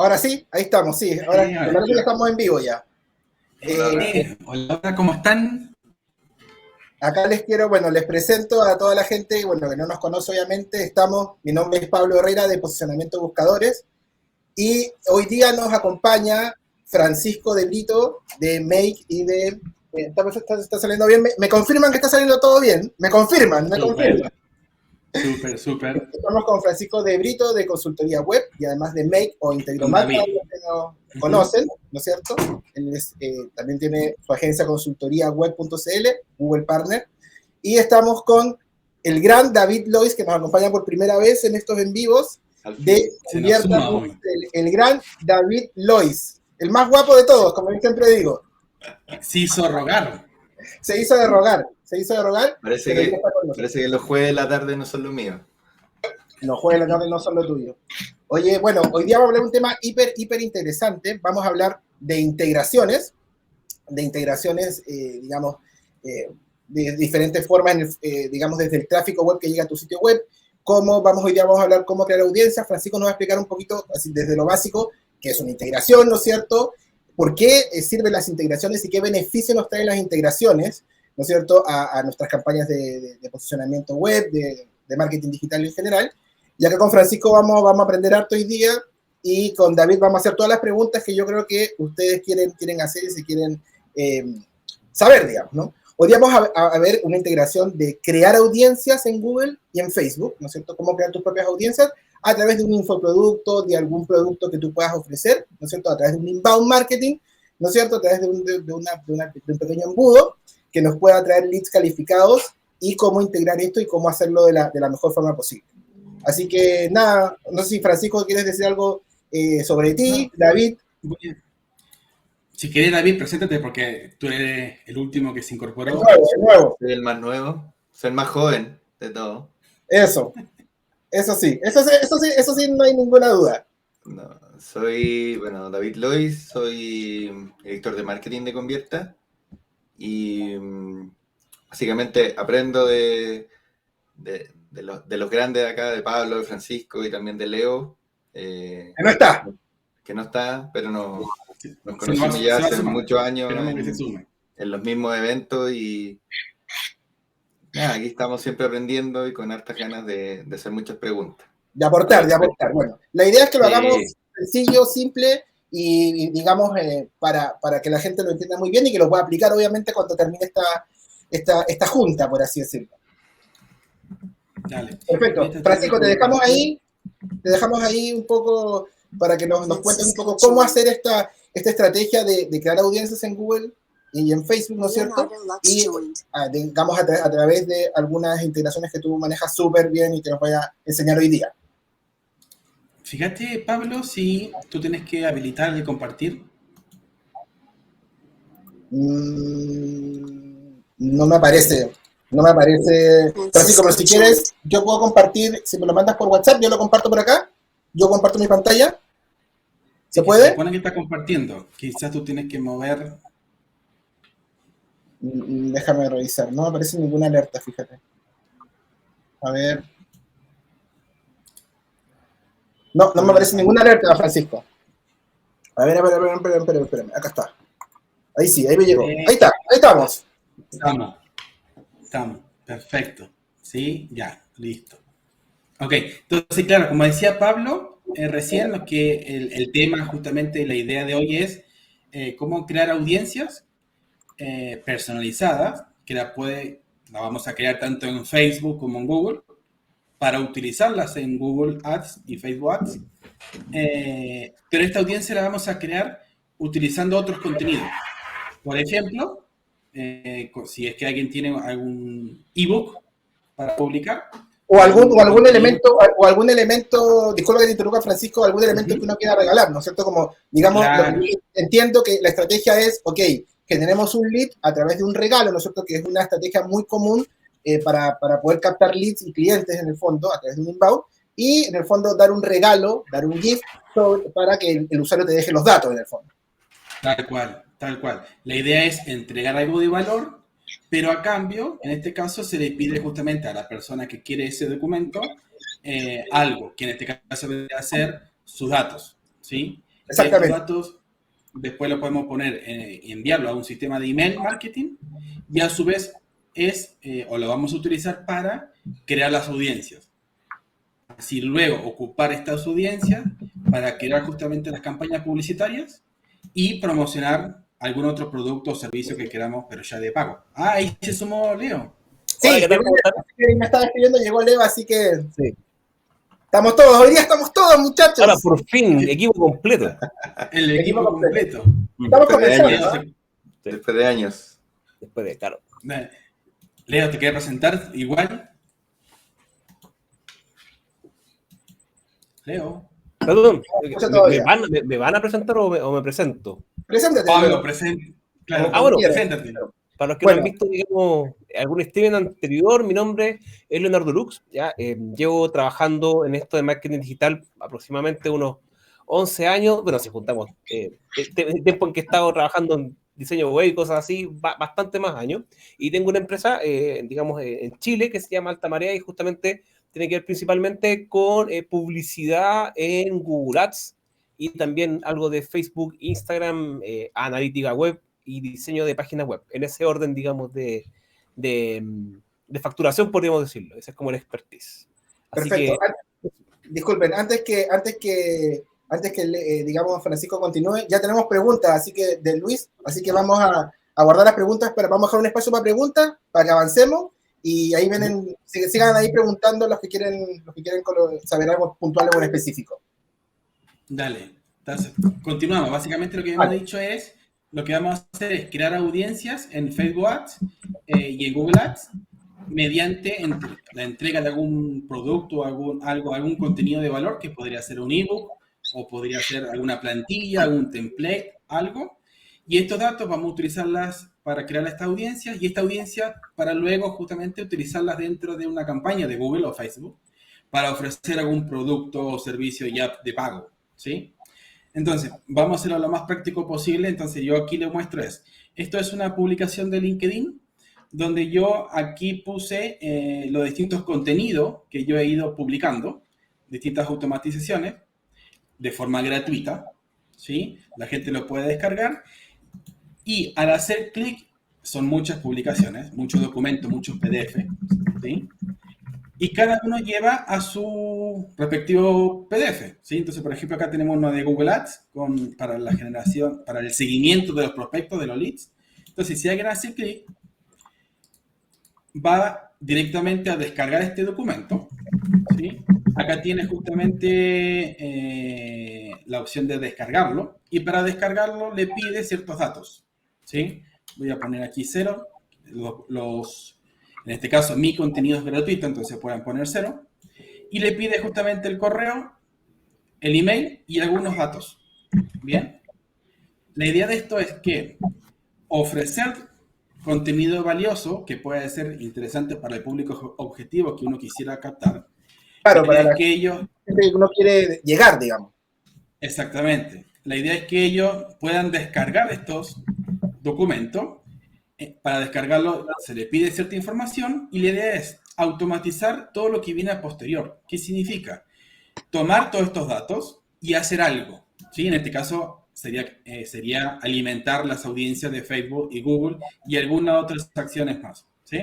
Ahora sí, ahí estamos, sí. Ahora me parece que estamos en vivo ya. Hola, ¿cómo están? Acá les presento a toda la gente, bueno, que no nos conoce obviamente, mi nombre es Pablo Herrera de Posicionamiento Buscadores y hoy día nos acompaña Francisco de Brito de Make y de... ¿Está saliendo bien? ¿Me confirman que está saliendo todo bien? ¿Me confirman? Súper. Estamos con Francisco de Brito de Consultoría Web y además de Make o Integromat, para los que no conocen, ¿no es cierto? Él también tiene su agencia consultoriaweb.cl, Google Partner. Y estamos con el gran David Lois, que nos acompaña por primera vez en estos en vivos, de Cubierta. El gran David Lois, el más guapo de todos, como yo siempre digo. Se hizo rogar. Se hizo de rogar. Parece que los jueves de la tarde no son los míos. Los jueves de la tarde no son lo tuyo. Oye, bueno, hoy día vamos a hablar de un tema hiper interesante. Vamos a hablar de integraciones, digamos, de diferentes formas, digamos, desde el tráfico web que llega a tu sitio web. Hoy día vamos a hablar cómo crear audiencias. Francisco nos va a explicar un poquito, así, desde lo básico, qué es una integración, ¿no es cierto? ¿Por qué sirven las integraciones y qué beneficios nos traen las integraciones, ¿no es cierto?, a nuestras campañas de posicionamiento web, de marketing digital en general. Y acá con Francisco vamos a aprender harto hoy día y con David vamos a hacer todas las preguntas que yo creo que ustedes quieren hacer y se quieren saber, digamos, ¿no? Hoy día vamos a ver una integración de crear audiencias en Google y en Facebook, ¿no es cierto? Cómo crear tus propias audiencias a través de un infoproducto, de algún producto que tú puedas ofrecer, ¿no es cierto? A través de un inbound marketing, ¿no es cierto? A través de un pequeño embudo que nos pueda traer leads calificados y cómo integrar esto y cómo hacerlo de la mejor forma posible. Así que nada, no sé si Francisco quieres decir algo sobre ti, David. Si querés, David, preséntate porque tú eres el último que se incorporó. El nuevo. Soy el más nuevo, soy el más joven de todo. Eso sí, no hay ninguna duda. No, soy, David Lois, soy editor de marketing de Convierta y básicamente aprendo de los grandes de acá, de Pablo, de Francisco y también de Leo. Que no está. Que no está, pero nos conocimos ya hace muchos años en los mismos eventos y nada, aquí estamos siempre aprendiendo y con hartas ganas de hacer muchas preguntas. De aportar. Bueno, la idea es que lo hagamos sencillo, simple y digamos, para que la gente lo entienda muy bien y que lo pueda aplicar, obviamente, cuando termine esta junta, por así decirlo. Dale. Perfecto. Francisco, te dejamos ahí un poco para que nos cuentes un poco cómo hacer esta estrategia de crear audiencias en Google y en Facebook, ¿no es cierto? Y digamos a través de algunas integraciones que tú manejas súper bien y que nos voy a enseñar hoy día. Fíjate, Pablo, si tú tienes que habilitar el compartir. No me aparece. Francisco, pero si quieres, yo puedo compartir, si me lo mandas por WhatsApp, yo lo comparto por acá, yo comparto mi pantalla. ¿Se puede? Se supone que está compartiendo. Quizás tú tienes que mover. Déjame revisar. No me aparece ninguna alerta, fíjate. A ver. No me aparece ninguna alerta, Francisco. A ver, espérame. Acá está. Ahí sí, ahí me llegó. Ahí estamos. Estamos. Perfecto. ¿Sí? Ya, listo. Ok, entonces, claro, como decía Pablo recién, lo que el tema, justamente la idea de hoy es cómo crear audiencias personalizadas, que la vamos a crear tanto en Facebook como en Google, para utilizarlas en Google Ads y Facebook Ads. Pero esta audiencia la vamos a crear utilizando otros contenidos. Por ejemplo, si es que alguien tiene algún ebook para publicar, o algún elemento, disculpa que te interrumpa, Francisco, algún elemento que uno quiera regalar, ¿no es cierto? Como, digamos, claro. Entiendo que la estrategia es, ok, generemos un lead a través de un regalo, ¿no es cierto? Que es una estrategia muy común para poder captar leads y clientes en el fondo a través de un inbound, y en el fondo dar un regalo, dar un gift para que el usuario te deje los datos en el fondo. Tal cual. La idea es entregar algo de valor, pero a cambio, en este caso, se le pide justamente a la persona que quiere ese documento algo, que en este caso debería ser sus datos, ¿sí? Estos Exactamente. datos después los podemos poner y enviarlo a un sistema de email marketing y a su vez o lo vamos a utilizar para crear las audiencias. Así luego ocupar estas audiencias para crear justamente las campañas publicitarias y promocionar algún otro producto o servicio que queramos, pero ya de pago. Ah, ahí se sumó Leo. Sí, Hola, ¿qué tal? ¿Cómo están? me estaba escribiendo, llegó Leo, así que Sí. estamos todos, hoy día estamos todos, muchachos. Ahora, por fin, equipo completo. El equipo completo. Estamos Después de comenzando, años. ¿no? Después de años. Después de, claro. Leo, ¿te quieres presentar igual? Leo. Perdón, escucha todavía. ¿me van a presentar o me presento? Preséntate. Pablo, Leo. claro, bueno, preséntate. Para los que Bueno. no han visto, digamos, algún streaming anterior, mi nombre es Leonardo Lux. ¿Ya? Llevo trabajando en esto de marketing digital aproximadamente unos 11 años. Bueno, si juntamos el tiempo en que he estado trabajando en diseño web y cosas así, bastante más años. Y tengo una empresa, digamos, en Chile que se llama Alta Marea y justamente tiene que ver principalmente con publicidad en Google Ads y también algo de Facebook, Instagram, analítica web y diseño de páginas web. En ese orden, digamos, de facturación, podríamos decirlo. Ese es como el expertise. Así Perfecto. que, Disculpen, antes que digamos, Francisco continúe, ya tenemos preguntas, así que de Luis, así que vamos a guardar las preguntas, pero vamos a dejar un espacio para preguntas, para que avancemos, y ahí vienen, sigan ahí preguntando los que quieren saber algo puntual o en específico. Dale. Entonces, continuamos. Básicamente lo que hemos dicho es, lo que vamos a hacer es crear audiencias en Facebook Ads y en Google Ads mediante la entrega de algún producto, algún contenido de valor, que podría ser un ebook o podría ser alguna plantilla, algún template, algo. Y estos datos vamos a utilizarlas para crear esta audiencia y esta audiencia para luego justamente utilizarlas dentro de una campaña de Google o Facebook para ofrecer algún producto o servicio ya de pago, ¿sí? Entonces, vamos a hacerlo lo más práctico posible. Entonces, yo aquí le muestro esto es una publicación de LinkedIn, donde yo aquí puse los distintos contenidos que yo he ido publicando, distintas automatizaciones, de forma gratuita, ¿sí? La gente lo puede descargar. Y al hacer clic, son muchas publicaciones, muchos documentos, muchos PDF, ¿sí? Y cada uno lleva a su respectivo PDF, ¿sí? Entonces, por ejemplo, acá tenemos uno de Google Ads para la generación, para el seguimiento de los prospectos, de los leads. Entonces, si alguien hace clic, va directamente a descargar este documento, ¿sí? Acá tiene justamente la opción de descargarlo, y para descargarlo le pide ciertos datos, ¿sí? Voy a poner aquí 0, en este caso mi contenido es gratuito, entonces pueden poner 0, y le pide justamente el correo, el email y algunos datos. Bien, la idea de esto es que ofrecer contenido valioso que puede ser interesante para el público objetivo que uno quisiera captar. Claro, para la que ellos, gente que uno quiere llegar, digamos. exactamente. La idea es que ellos puedan descargar estos documentos. Para descargarlo se le pide cierta información y la idea es automatizar todo lo que viene a posterior. ¿Qué significa? Tomar todos estos datos y hacer algo, ¿sí? En este caso sería alimentar las audiencias de Facebook y Google y algunas otras acciones más, ¿sí?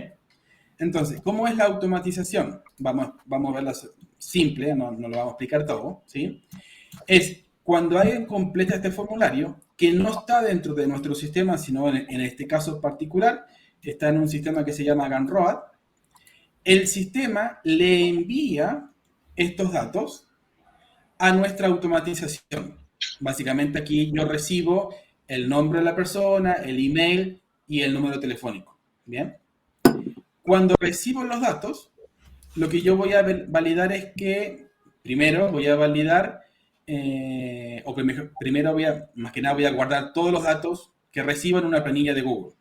Entonces, ¿cómo es la automatización? Vamos a verla simple, no lo vamos a explicar todo, ¿sí? Es cuando alguien completa este formulario, que no está dentro de nuestro sistema, sino en este caso particular, está en un sistema que se llama Gunroad, el sistema le envía estos datos a nuestra automatización. Básicamente aquí yo recibo el nombre de la persona, el email y el número telefónico, ¿bien? Cuando recibo los datos, lo que yo voy a validar es que, primero voy a validar, primero más que nada voy a guardar todos los datos que recibo en una planilla de Google.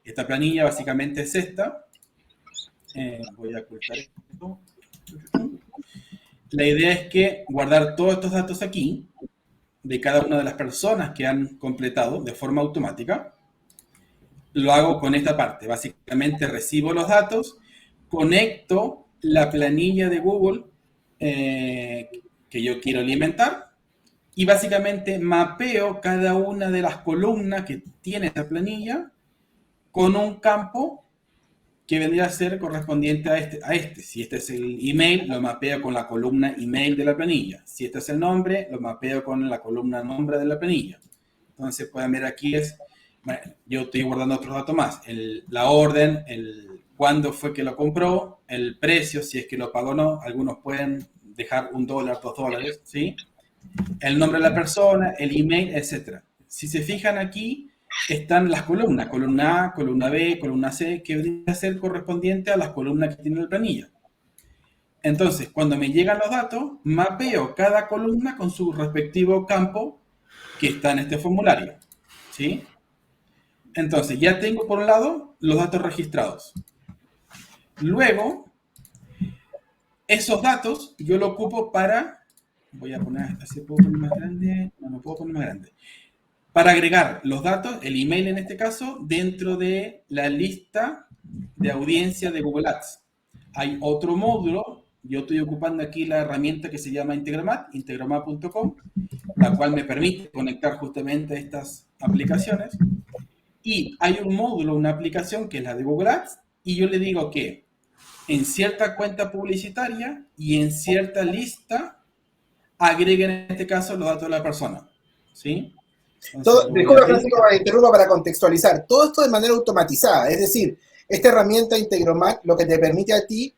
Esta planilla básicamente es esta. Voy a ocultar esto. La idea es que guardar todos estos datos aquí, de cada una de las personas que han completado de forma automática. Lo hago con esta parte. Básicamente recibo los datos, conecto la planilla de Google que yo quiero alimentar y básicamente mapeo cada una de las columnas que tiene esa planilla con un campo que vendría a ser correspondiente a este. Si este es el email, lo mapeo con la columna email de la planilla. Si este es el nombre, lo mapeo con la columna nombre de la planilla. Entonces pueden ver aquí bueno, yo estoy guardando otros datos más. La orden, cuándo fue que lo compró, el precio, si es que lo pagó o no. Algunos pueden dejar $1, $2, ¿sí? El nombre de la persona, el email, etc. Si se fijan aquí, están las columnas, columna A, columna B, columna C, que debería ser correspondiente a las columnas que tiene la planilla. Entonces, cuando me llegan los datos, mapeo cada columna con su respectivo campo que está en este formulario, ¿sí? Entonces, ya tengo por un lado los datos registrados. Luego, esos datos yo lo ocupo para... Voy a poner, ¿puedo poner más grande? No puedo poner más grande. Para agregar los datos, el email en este caso, dentro de la lista de audiencia de Google Ads. Hay otro módulo, yo estoy ocupando aquí la herramienta que se llama Integromat, integromat.com, la cual me permite conectar justamente estas aplicaciones. Y hay un módulo, una aplicación que es la de Google Ads, y yo le digo que en cierta cuenta publicitaria y en cierta lista agreguen en este caso los datos de la persona, ¿sí? Disculpa, Francisco, me interrumpa para contextualizar. Todo esto de manera automatizada, es decir, esta herramienta Integromat lo que te permite a ti,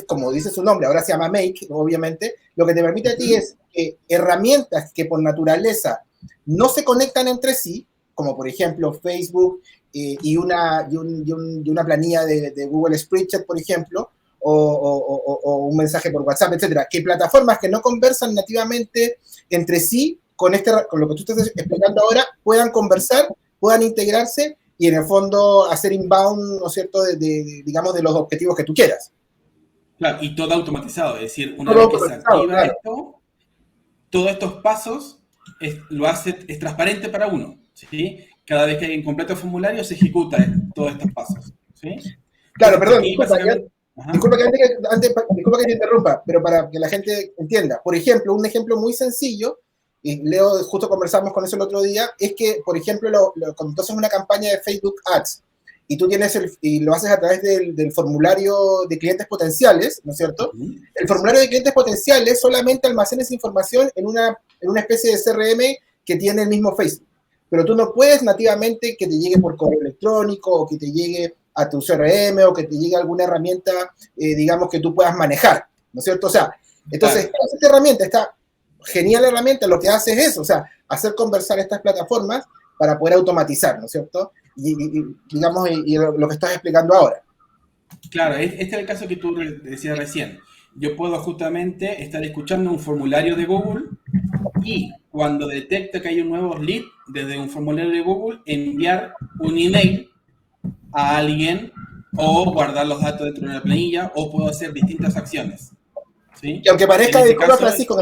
como dice su nombre, ahora se llama Make, obviamente, lo que te permite a ti es que herramientas que por naturaleza no se conectan entre sí, como por ejemplo Facebook y una planilla de Google Spreadsheet, por ejemplo, o un mensaje por WhatsApp, etcétera, que plataformas que no conversan nativamente entre sí, con lo que tú estás explicando ahora, puedan conversar, puedan integrarse y en el fondo hacer inbound, ¿no es cierto?, digamos, de los objetivos que tú quieras. Claro, y todo automatizado, es decir, una vez que se activa esto, todos estos pasos es transparente para uno, ¿sí? Cada vez que hay un completo formulario se ejecuta todos estos pasos, ¿sí? Claro, perdón, disculpa que te interrumpa, pero para que la gente entienda. Por ejemplo, un ejemplo muy sencillo, y Leo, justo conversamos con eso el otro día, es que, por ejemplo, cuando tú haces una campaña de Facebook Ads y tú y lo haces a través del formulario de clientes potenciales, ¿no es cierto? El formulario de clientes potenciales solamente almacena esa información en una especie de CRM que tiene el mismo Facebook. Pero tú no puedes nativamente que te llegue por correo electrónico o que te llegue a tu CRM o que te llegue alguna herramienta, digamos, que tú puedas manejar, ¿no es cierto? O sea, entonces, esta herramienta está genial herramienta, lo que hace es eso, o sea, hacer conversar estas plataformas para poder automatizar, ¿no es cierto? Y digamos, lo que estás explicando ahora. Claro, este es el caso que tú decías recién. Yo puedo justamente estar escuchando un formulario de Google y cuando detecta que hay un nuevo lead desde un formulario de Google, enviar un email a alguien o guardar los datos dentro de una planilla o puedo hacer distintas acciones. ¿Sí? Que aunque parezca, disculpa, Francisco,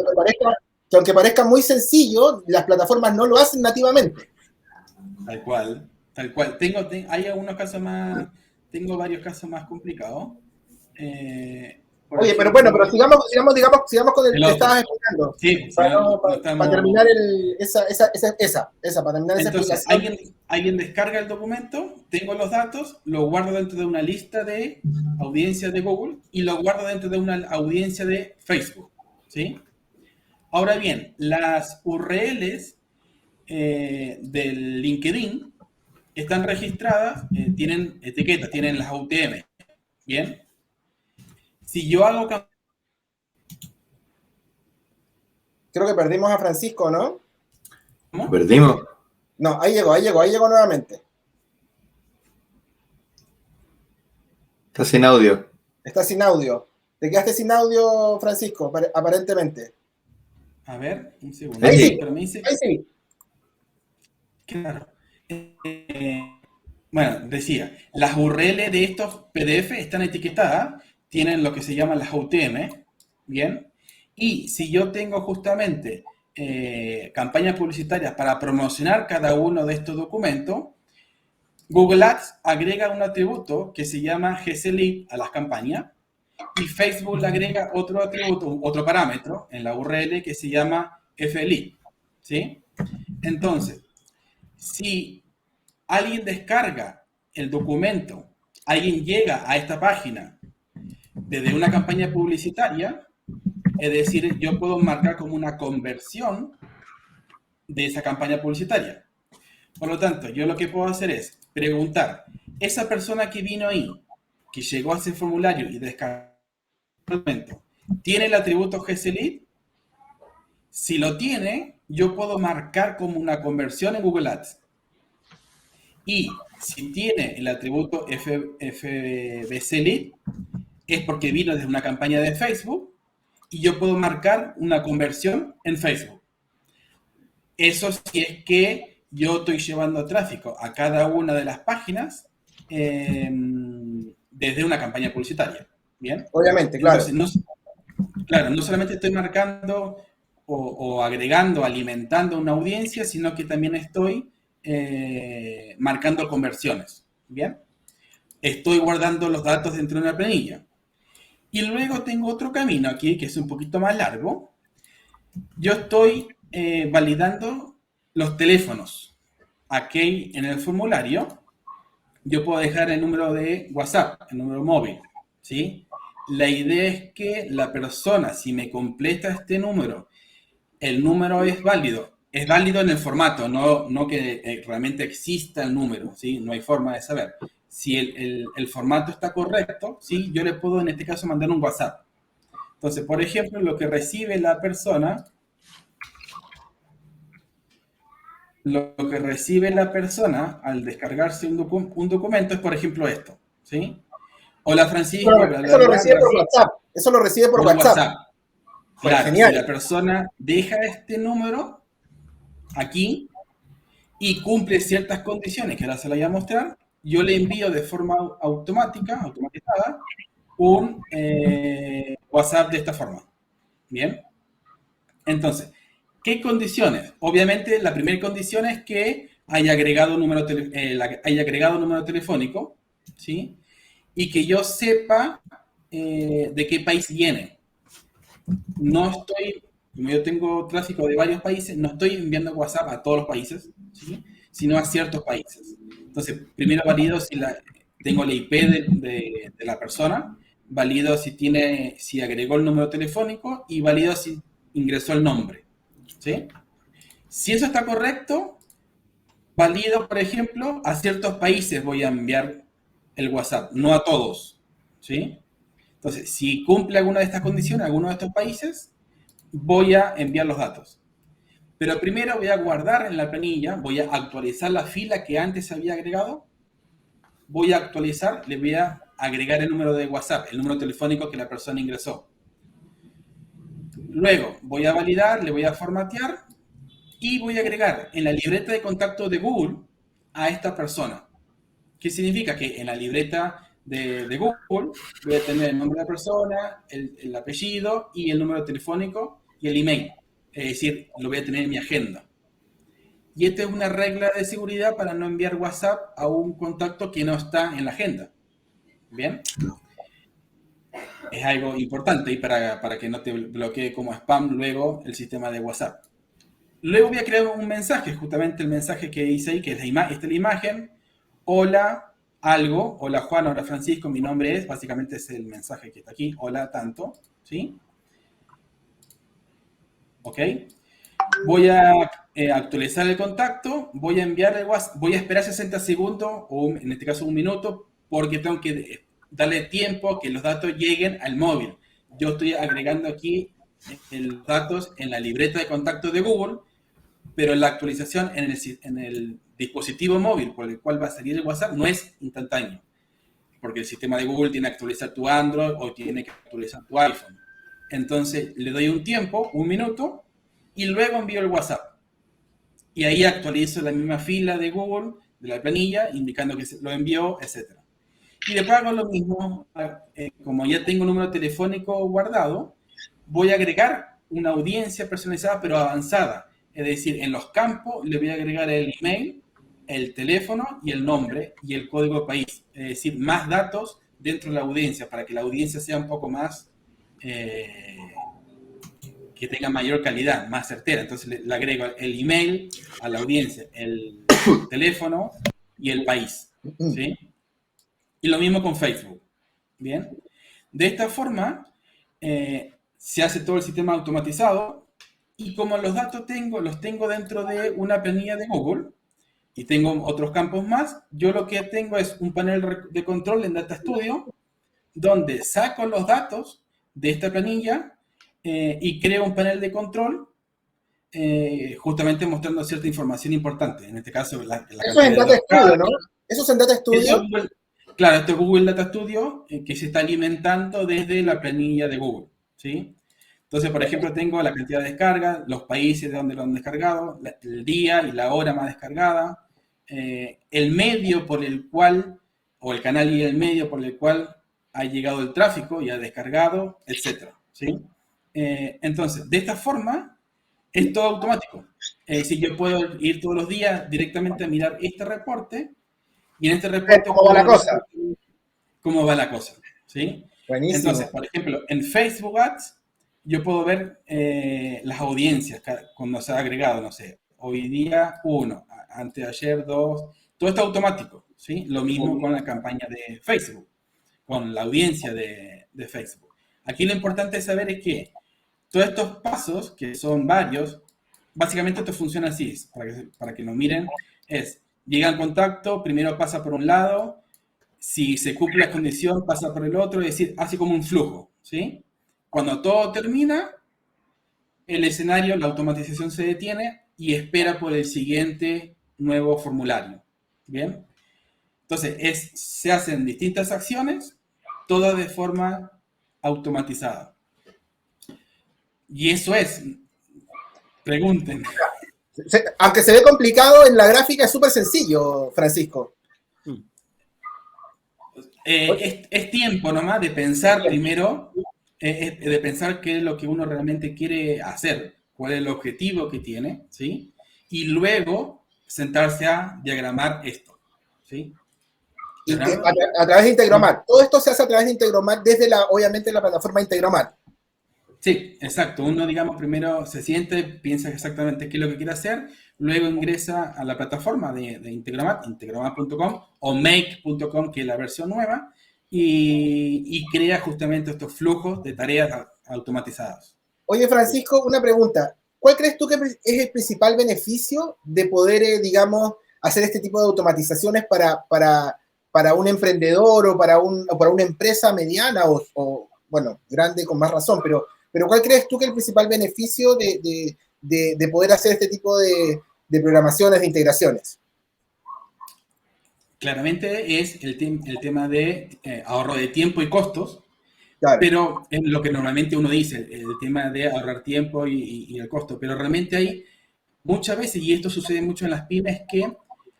que aunque parezca muy sencillo, las plataformas no lo hacen nativamente. Tal cual. Hay algunos casos más, tengo varios casos más complicados. Oye, pero bueno, pero sigamos con el que estabas explicando. Sí, para terminar para terminar esa entonces, explicación. alguien descarga el documento, tengo los datos, lo guardo dentro de una lista de audiencias de Google y lo guardo dentro de una audiencia de Facebook, ¿sí? Ahora bien, las URLs del LinkedIn están registradas, tienen etiquetas, tienen las UTM, ¿bien? Si yo hago... Creo que perdimos a Francisco, ¿no? ¿Cómo? ¿Perdimos? No, ahí llegó nuevamente. Está sin audio. Está sin audio. Te quedaste sin audio, Francisco, aparentemente. A ver, un segundo. Ahí sí, pero me dice... ahí sí. Claro. Bueno, decía, las URL de estos PDF están etiquetadas, tienen lo que se llaman las UTM, ¿bien? Y si yo tengo justamente campañas publicitarias para promocionar cada uno de estos documentos, Google Ads agrega un atributo que se llama GCLead a las campañas y Facebook le agrega otro atributo, otro parámetro en la URL que se llama FLead, ¿sí? Entonces, si alguien descarga el documento, alguien llega a esta página desde una campaña publicitaria, es decir, yo puedo marcar como una conversión de esa campaña publicitaria. Por lo tanto, yo lo que puedo hacer es preguntar, esa persona que vino ahí, que llegó a ese formulario y descargó el documento, ¿tiene el atributo GCLead? Si lo tiene, yo puedo marcar como una conversión en Google Ads. Y si tiene el atributo FBC-Lead, es porque vino desde una campaña de Facebook y yo puedo marcar una conversión en Facebook. Eso si es que yo estoy llevando tráfico a cada una de las páginas desde una campaña publicitaria. ¿Bien? Obviamente, claro. Entonces, no solamente estoy marcando o agregando, alimentando una audiencia, sino que también estoy marcando conversiones. ¿Bien? Estoy guardando los datos dentro de una planilla. Y luego tengo otro camino aquí, que es un poquito más largo. Yo estoy validando los teléfonos. Aquí en el formulario, yo puedo dejar el número de WhatsApp, el número móvil, ¿sí? La idea es que la persona, si me completa este número, el número es válido en el formato, no que realmente exista el número, ¿sí? No hay forma de saber. Si el formato está correcto, ¿sí? Yo le puedo en este caso mandar un WhatsApp. Entonces, por ejemplo, lo que recibe la persona al descargarse un documento es, por ejemplo, esto, ¿sí? Hola, Francisco. Eso lo recibe por WhatsApp. Eso lo recibe por WhatsApp. Claro, genial. Si la persona deja este número aquí y cumple ciertas condiciones que ahora se las voy a mostrar, yo le envío de forma automatizada, un WhatsApp de esta forma. ¿Bien? Entonces, ¿qué condiciones? Obviamente, la primera condición es que haya agregado número telefónico, ¿sí? Y que yo sepa de qué país viene. Como yo tengo tráfico de varios países, no estoy enviando WhatsApp a todos los países, ¿sí? Sino a ciertos países. Entonces, primero valido si tengo la IP de la persona, valido si agregó el número telefónico y valido si ingresó el nombre, ¿sí? Si eso está correcto, valido, por ejemplo, a ciertos países voy a enviar el WhatsApp, no a todos, ¿sí? Entonces, si cumple alguna de estas condiciones, alguno de estos países, voy a enviar los datos. Pero primero voy a guardar en la planilla, voy a actualizar la fila que antes había agregado, voy a actualizar, le voy a agregar el número de WhatsApp, el número telefónico que la persona ingresó. Luego voy a validar, le voy a formatear y voy a agregar en la libreta de contacto de Google a esta persona. ¿Qué significa? Que en la libreta de Google voy a tener el nombre de la persona, el apellido y el número telefónico y el email. Es decir, lo voy a tener en mi agenda. Y esta es una regla de seguridad para no enviar WhatsApp a un contacto que no está en la agenda. ¿Bien? Es algo importante y para que no te bloquee como spam luego el sistema de WhatsApp. Luego voy a crear un mensaje, justamente el mensaje que hice ahí, que es esta es la imagen. Hola, algo. Hola, Juan. Hola, Francisco. Mi nombre es. Básicamente es el mensaje que está aquí. Hola, tanto. ¿Sí? ¿Ok? Voy a actualizar el contacto. Voy a enviar el WhatsApp. Voy a esperar 60 segundos, o en este caso un minuto, porque tengo que darle tiempo a que los datos lleguen al móvil. Yo estoy agregando aquí los datos en la libreta de contacto de Google, pero la actualización en el dispositivo móvil por el cual va a salir el WhatsApp no es instantáneo, porque el sistema de Google tiene que actualizar tu Android o tiene que actualizar tu iPhone. Entonces le doy un tiempo, un minuto, y luego envío el WhatsApp. Y ahí actualizo la misma fila de Google, de la planilla, indicando que lo envió, etc. Y después hago lo mismo, como ya tengo un número telefónico guardado, voy a agregar una audiencia personalizada pero avanzada. Es decir, en los campos le voy a agregar el email, el teléfono y el nombre y el código de país. Es decir, más datos dentro de la audiencia para que la audiencia sea un poco más, que que tenga mayor calidad, más certera. Entonces le agrego el email a la audiencia, el teléfono y el país, ¿sí? Y lo mismo con Facebook, ¿bien? De esta forma, se hace todo el sistema automatizado y como los datos los tengo dentro de una planilla de Google y tengo otros campos más, yo lo que tengo es un panel de control en Data Studio donde saco los datos de esta planilla y creo un panel de control justamente mostrando cierta información importante. En este caso, la Eso es en Data Studio, ¿no? Eso es en Data Studio. Claro, esto es Google Data Studio que se está alimentando desde la planilla de Google, ¿sí? Entonces, por ejemplo, tengo la cantidad de descargas, los países de donde lo han descargado, el día y la hora más descargada, el medio por el cual, o el canal y el medio por el cual ha llegado el tráfico y ha descargado, etcétera, ¿sí? Entonces, de esta forma, es todo automático. Es decir, yo puedo ir todos los días directamente a mirar este reporte y en este reporte... ¿Cómo va la cosa? ¿Cómo va la cosa? ¿Sí? Buenísimo. Entonces, por ejemplo, en Facebook Ads, yo puedo ver las audiencias cuando se ha agregado, no sé, hoy día 1, antes de ayer 2, todo está automático, ¿sí? Lo mismo con la campaña de Facebook, con la audiencia de Facebook. Aquí lo importante saber es que todos estos pasos, que son varios, básicamente esto funciona así, para que lo miren, llega en contacto, primero pasa por un lado, si se cumple la condición pasa por el otro, es decir, así como un flujo, ¿sí? Cuando todo termina, el escenario, la automatización se detiene y espera por el siguiente nuevo formulario, ¿bien? Entonces, se hacen distintas acciones, todas de forma automatizada. Y eso es. Pregunten. Aunque se ve complicado, en la gráfica es súper sencillo, Francisco. Es tiempo nomás de pensar primero, de pensar qué es lo que uno realmente quiere hacer, cuál es el objetivo que tiene, ¿sí? Y luego sentarse a diagramar esto, ¿sí? A través de Integromat. Todo esto se hace a través de Integromat desde obviamente, la plataforma Integromat. Sí, exacto. Uno, digamos, primero se siente, piensa exactamente qué es lo que quiere hacer, luego ingresa a la plataforma de Integromat, integromat.com o make.com, que es la versión nueva, y crea justamente estos flujos de tareas automatizadas. Oye, Francisco, una pregunta. ¿Cuál crees tú que es el principal beneficio de poder, digamos, hacer este tipo de automatizaciones para un emprendedor o para una empresa mediana o, bueno, grande con más razón, pero ¿cuál crees tú que es el principal beneficio de poder hacer este tipo de programaciones, de integraciones? Claramente es el tema de ahorro de tiempo y costos, Claro. pero es lo que normalmente uno dice, el tema de ahorrar tiempo y el costo, pero realmente hay muchas veces, y esto sucede mucho en las pymes, que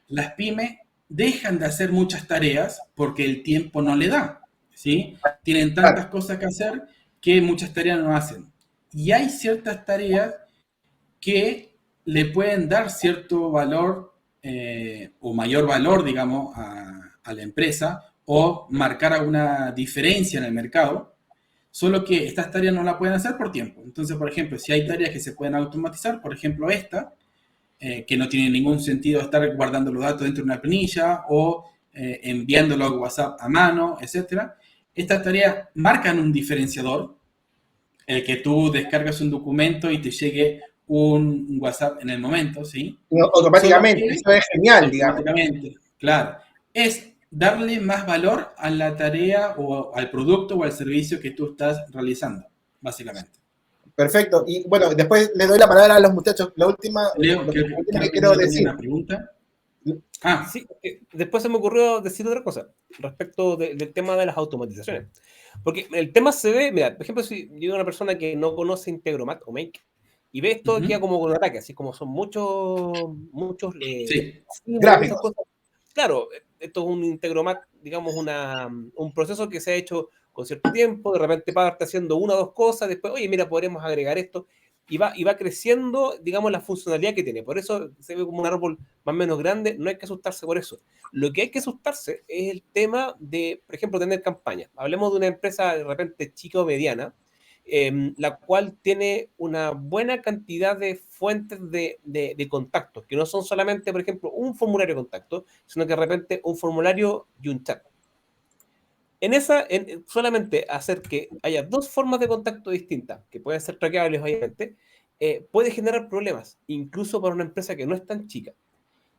las pymes dejan de hacer muchas tareas porque el tiempo no le da, ¿sí? Tienen tantas cosas que hacer que muchas tareas no hacen. Y hay ciertas tareas que le pueden dar cierto valor o mayor valor, digamos, a la empresa o marcar alguna diferencia en el mercado, solo que estas tareas no las pueden hacer por tiempo. Entonces, por ejemplo, si hay tareas que se pueden automatizar, por ejemplo esta, que no tiene ningún sentido estar guardando los datos dentro de una planilla o enviándolo a WhatsApp a mano, etc. Estas tareas marcan un diferenciador, el que tú descargas un documento y te llegue un WhatsApp en el momento, ¿sí? Automáticamente, eso es genial, automáticamente, digamos. Claro. Es darle más valor a la tarea o al producto o al servicio que tú estás realizando, básicamente. Perfecto. Y bueno, después le doy la palabra a los muchachos. La última, Leo, lo que creo quiero que decir. una pregunta. Sí, después se me ocurrió decir otra cosa respecto del tema de las automatizaciones. Porque el tema se ve, mira, por ejemplo, si llega una persona que no conoce Integromat o Make y ve esto, queda como con un ataque, así como son muchos gráficos. Cosas. Claro, esto es un Integromat, digamos, un proceso que se ha hecho con cierto tiempo, de repente parte haciendo una o dos cosas, después, oye, mira, podremos agregar esto, y va creciendo, digamos, la funcionalidad que tiene. Por eso se ve como un árbol más o menos grande, no hay que asustarse por eso. Lo que hay que asustarse es el tema de, por ejemplo, tener campañas. Hablemos de una empresa de repente chica o mediana, la cual tiene una buena cantidad de fuentes de contactos, que no son solamente, por ejemplo, un formulario de contacto, sino que de repente un formulario y un chat. Solamente hacer que haya dos formas de contacto distintas, que pueden ser traqueables, obviamente, puede generar problemas, incluso para una empresa que no es tan chica,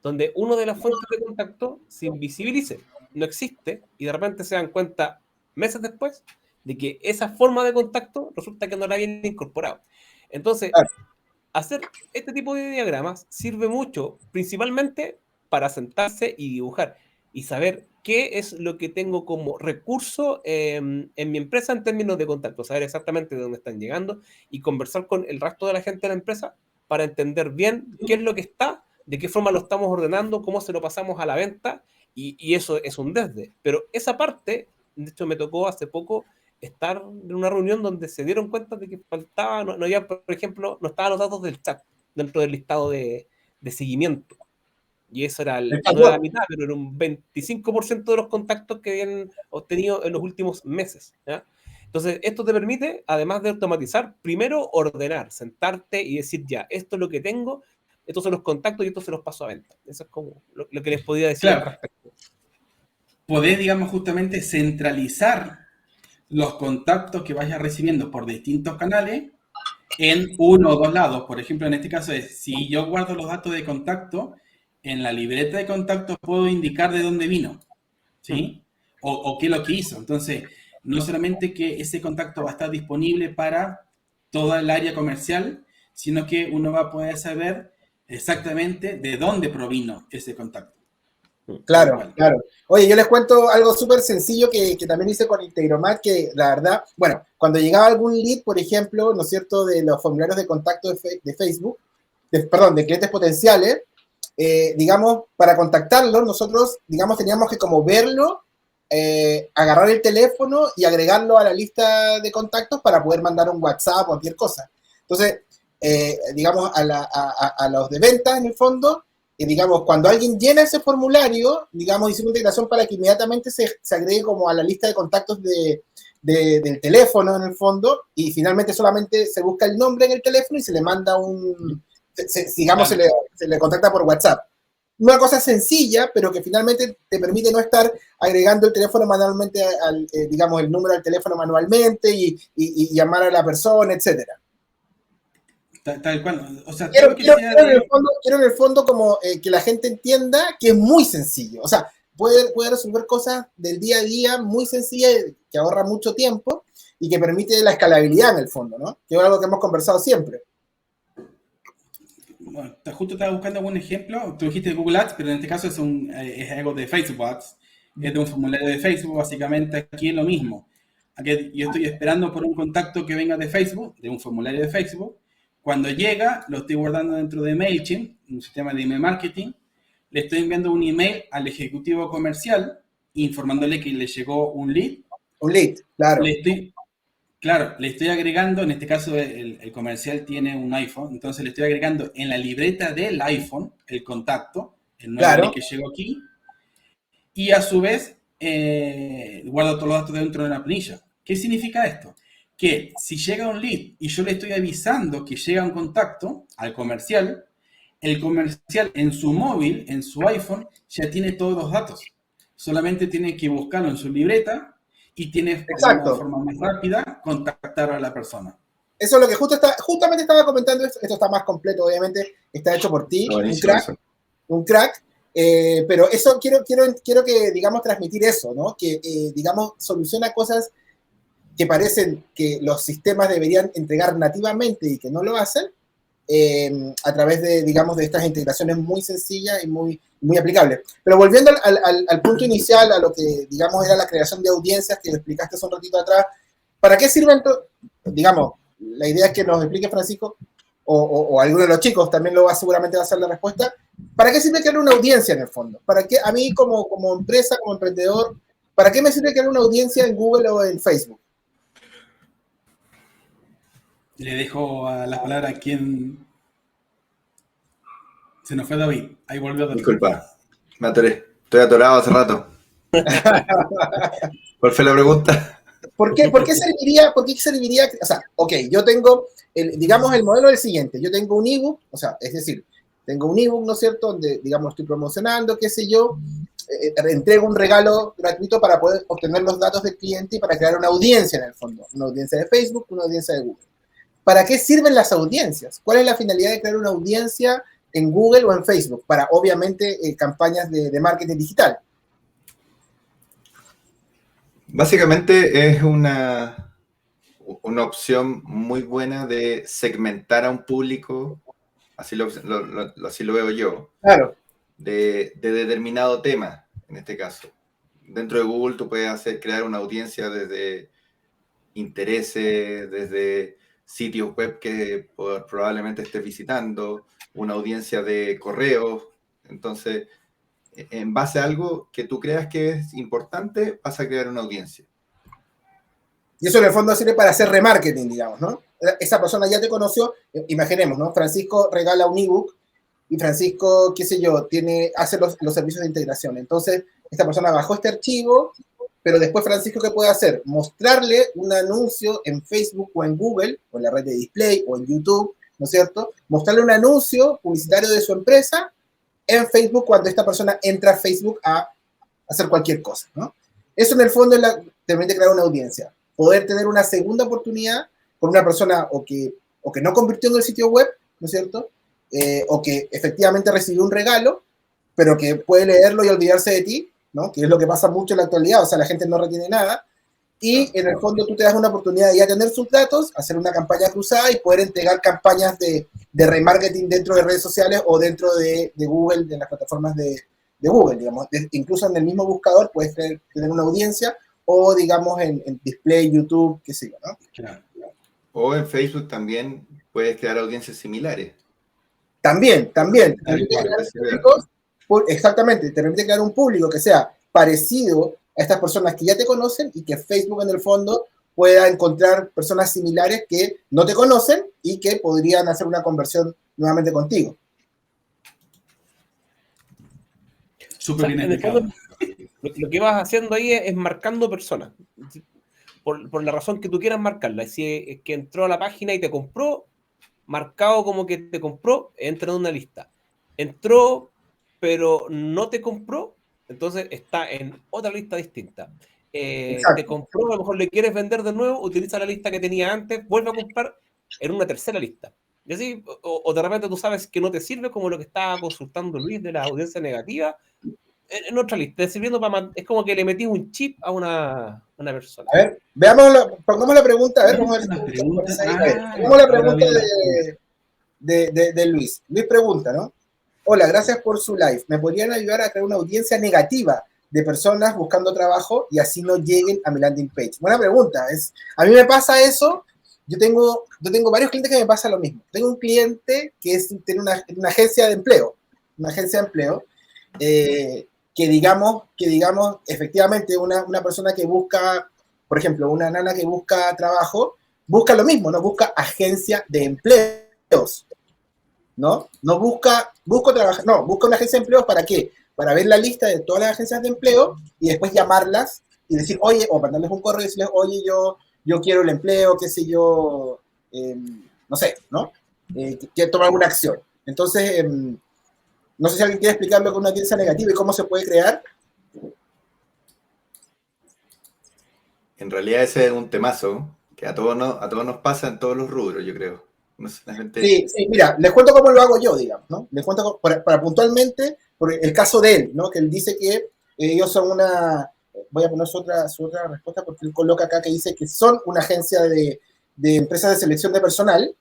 donde uno de las fuentes de contacto se invisibilice, no existe, y de repente se dan cuenta meses después de que esa forma de contacto resulta que no la habían incorporado. Entonces, hacer este tipo de diagramas sirve mucho, principalmente para sentarse y dibujar y saber qué es lo que tengo como recurso en mi empresa en términos de contacto, saber exactamente de dónde están llegando y conversar con el resto de la gente de la empresa para entender bien qué es lo que está, de qué forma lo estamos ordenando, cómo se lo pasamos a la venta, y eso es un desde. Pero esa parte, de hecho, me tocó hace poco estar en una reunión donde se dieron cuenta de que faltaba, no había, por ejemplo, no estaban los datos del chat dentro del listado de seguimiento. Y eso era, no era la mitad, pero era un 25% de los contactos que habían obtenido en los últimos meses, ¿ya? Entonces, esto te permite, además de automatizar, primero ordenar, sentarte y decir, ya, esto es lo que tengo, estos son los contactos y estos se los paso a venta. Eso es como lo que les podía decir al respecto. Podés, digamos, justamente centralizar los contactos que vayas recibiendo por distintos canales en uno o dos lados. Por ejemplo, en este caso es, si yo guardo los datos de contacto, en la libreta de contactos puedo indicar de dónde vino, ¿sí? O qué es lo que hizo. Entonces, no solamente que ese contacto va a estar disponible para toda el área comercial, sino que uno va a poder saber exactamente de dónde provino ese contacto. Claro, claro. Oye, yo les cuento algo súper sencillo que también hice con Integromat, que la verdad, bueno, cuando llegaba algún lead, por ejemplo, ¿no es cierto?, de los formularios de contacto de Facebook, de clientes potenciales, digamos, para contactarlos, nosotros, digamos, teníamos que como verlo, agarrar el teléfono y agregarlo a la lista de contactos para poder mandar un WhatsApp o cualquier cosa. Entonces, digamos, a los de ventas, en el fondo, y digamos, cuando alguien llena ese formulario, digamos, hicimos una integración para que inmediatamente se agregue como a la lista de contactos del teléfono, en el fondo, y finalmente solamente se busca el nombre en el teléfono y se le manda digamos, se le contacta por WhatsApp. Una cosa sencilla, pero que finalmente te permite no estar agregando el teléfono manualmente, digamos, el número del teléfono manualmente y llamar a la persona, etcétera. Tal cual. O sea, quiero en el fondo como que la gente entienda que es muy sencillo. O sea, puede resolver cosas del día a día muy sencillas que ahorra mucho tiempo y que permite la escalabilidad en el fondo, ¿no? Que es algo que hemos conversado siempre. Bueno, justo estaba buscando algún ejemplo. Tú dijiste Google Ads, pero en este caso es algo de Facebook Ads. Es de un formulario de Facebook, básicamente aquí es lo mismo. Aquí yo estoy esperando por un contacto que venga de Facebook, de un formulario de Facebook. Cuando llega, lo estoy guardando dentro de MailChimp, un sistema de email marketing. Le estoy enviando un email al ejecutivo comercial informándole que le llegó un lead. Un lead, claro. Le estoy agregando, en este caso el comercial tiene un iPhone, entonces le estoy agregando en la libreta del iPhone el contacto, el nuevo lead que llegó aquí, y a su vez guardo todos los datos dentro de una planilla. ¿Qué significa esto? Que si llega un lead y yo le estoy avisando que llega un contacto al comercial, el comercial en su móvil, en su iPhone, ya tiene todos los datos. Solamente tiene que buscarlo en su libreta y tiene de una forma más rápida contactar a la persona. Eso es lo que justamente estaba comentando. Esto está más completo, obviamente, está hecho por ti, un crack. Pero eso quiero que, digamos, transmitir eso, ¿no? Que, digamos, soluciona cosas que parecen que los sistemas deberían entregar nativamente y que no lo hacen, a través de, digamos, de estas integraciones muy sencillas y muy aplicables. Pero volviendo al punto inicial, a lo que, digamos, era la creación de audiencias que lo explicaste hace un ratito atrás, ¿para qué sirven? Digamos, la idea es que nos explique Francisco, o alguno de los chicos también seguramente va a ser la respuesta. ¿Para qué sirve crear una audiencia en el fondo? ¿Para qué, a mí como empresa, como emprendedor, para qué me sirve crear una audiencia en Google o en Facebook? Le dejo a la palabra a quien... Se nos fue David. Ahí volvió David. Disculpa, me atoré. Estoy atorado hace rato. ¿Cuál fue la pregunta? ¿Por qué serviría? O sea, ok, yo tengo, digamos, el modelo es el siguiente. Yo tengo un ebook, o sea, es decir, tengo un ebook, ¿no es cierto?, donde, digamos, estoy promocionando, qué sé yo, entrego un regalo gratuito para poder obtener los datos del cliente y para crear una audiencia en el fondo. Una audiencia de Facebook, una audiencia de Google. ¿Para qué sirven las audiencias? ¿Cuál es la finalidad de crear una audiencia en Google o en Facebook? Para, obviamente, campañas de marketing digital. Básicamente es una opción muy buena de segmentar a un público, así lo veo yo, Claro. de determinado tema, en este caso. Dentro de Google tú puedes crear una audiencia desde intereses, desde sitios web que probablemente estés visitando, una audiencia de correos. Entonces, en base a algo que tú creas que es importante, vas a crear una audiencia. Y eso en el fondo sirve para hacer remarketing, digamos, ¿no? Esa persona ya te conoció, imaginemos, ¿no? Francisco regala un ebook y Francisco, qué sé yo, hace los servicios de integración. Entonces, esta persona bajó este archivo, pero después Francisco, ¿qué puede hacer? Mostrarle un anuncio en Facebook o en Google, o en la red de display, o en YouTube, ¿no es cierto? Mostrarle un anuncio publicitario de su empresa en Facebook cuando esta persona entra a Facebook a hacer cualquier cosa, ¿no? Eso en el fondo te permite crear una audiencia. Poder tener una segunda oportunidad con una persona o que no convirtió en el sitio web, ¿no es cierto? O que efectivamente recibió un regalo, pero que puede leerlo y olvidarse de ti, ¿no? Que es lo que pasa mucho en la actualidad, o sea, la gente no retiene nada, y en el fondo tú te das una oportunidad de ya tener sus datos, hacer una campaña cruzada y poder entregar campañas de remarketing dentro de redes sociales o dentro de Google, de las plataformas de Google, digamos. Incluso en el mismo buscador puedes tener una audiencia o, digamos, en display, YouTube, qué sé yo, ¿no? Claro. O en Facebook también puedes crear audiencias similares. También. Exactamente, te permite crear un público que sea parecido a estas personas que ya te conocen y que Facebook en el fondo pueda encontrar personas similares que no te conocen y que podrían hacer una conversión nuevamente contigo. Súper bien explicado. Lo que vas haciendo ahí es marcando personas. Por la razón que tú quieras marcarla. Si es que entró a la página y te compró, marcado como que te compró, entra en una lista. Entró, pero no te compró, entonces está en otra lista distinta. Te compró, a lo mejor le quieres vender de nuevo, utiliza la lista que tenía antes, vuelve a comprar en una tercera lista. Y así, o de repente tú sabes que no te sirve, como lo que estaba consultando Luis de la audiencia negativa, en otra lista, sirviendo es como que le metís un chip a una persona. A ver, pongamos la pregunta, a ver, pongamos la pregunta de Luis. Luis pregunta, ¿no? Hola, gracias por su live. ¿Me podrían ayudar a crear una audiencia negativa de personas buscando trabajo y así no lleguen a mi landing page? Buena pregunta. A mí me pasa eso. Yo tengo varios clientes que me pasa lo mismo. Tengo un cliente que tiene una agencia de empleo. Que digamos, efectivamente, una persona que busca, por ejemplo, una nana que busca trabajo, busca lo mismo, ¿no? Busca agencia de empleos, ¿no? Busca una agencia de empleos, ¿para qué? Para ver la lista de todas las agencias de empleo y después llamarlas y decir, oye, o mandarles un correo y decirles, oye, yo quiero el empleo, qué sé yo, no sé, ¿no? Quiero tomar alguna acción. Entonces, no sé si alguien quiere explicar lo que es una audiencia negativa y cómo se puede crear. En realidad ese es un temazo que a todos nos pasa en todos los rubros, yo creo. No sé, la gente... Sí, mira, les cuento cómo lo hago yo, digamos, ¿no? Les cuento para puntualmente, por el caso de él, ¿no? Que él dice que ellos son voy a poner su otra respuesta porque él coloca acá que dice que son una agencia de empresas de selección de personal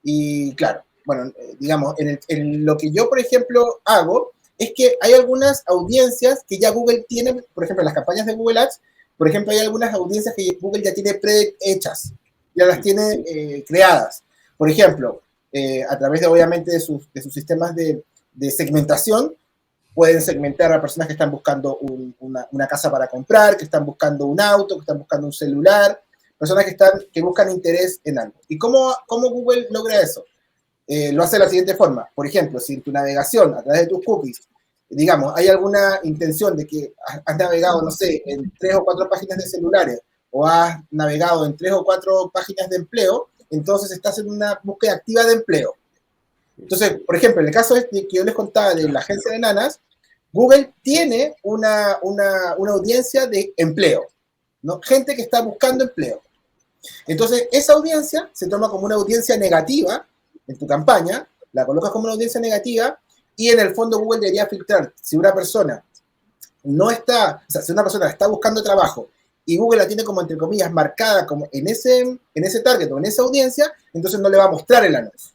y claro, bueno, digamos, en lo que yo, por ejemplo, hago, es que hay algunas audiencias que ya Google tiene, por ejemplo, en las campañas de Google Ads, por ejemplo, hay algunas audiencias que Google ya tiene prehechas, ya las tiene creadas. Por ejemplo, a través obviamente, de sus sistemas de segmentación, pueden segmentar a personas que están buscando una casa para comprar, que están buscando un auto, que están buscando un celular, personas que buscan interés en algo. ¿Y cómo Google logra eso? Lo hace de la siguiente forma. Por ejemplo, si en tu navegación, a través de tus cookies, digamos, hay alguna intención de que has navegado, no sé, en 3 o 4 páginas de celulares o has navegado en 3 o 4 páginas de empleo, entonces estás en una búsqueda activa de empleo. Entonces, por ejemplo, en el caso que yo les contaba de la agencia de nanas, Google tiene una audiencia de empleo, ¿no? Gente que está buscando empleo. Entonces, esa audiencia se toma como una audiencia negativa en tu campaña, la colocas como una audiencia negativa y en el fondo Google debería filtrar si una persona no está, o sea, si una persona está buscando trabajo y Google la tiene como, entre comillas, marcada como en ese target o en esa audiencia, entonces no le va a mostrar el anuncio.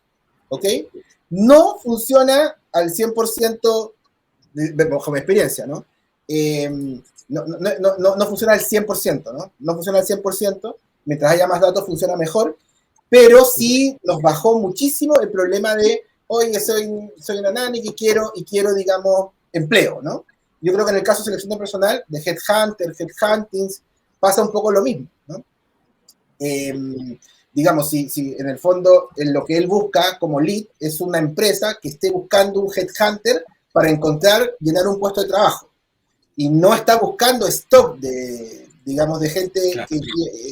¿Ok? No funciona al 100% bajo mi experiencia, ¿no? No funciona al 100%, ¿no? No funciona al 100%, mientras haya más datos funciona mejor, pero sí nos bajó muchísimo el problema de, oye, soy una nani que quiero, digamos, empleo, ¿no? Yo creo que en el caso de selección de personal, de Headhunter, Headhuntings, pasa un poco lo mismo, ¿no? Digamos, si en el fondo en lo que él busca como lead es una empresa que esté buscando un headhunter para llenar un puesto de trabajo y no está buscando stock digamos, de gente, claro,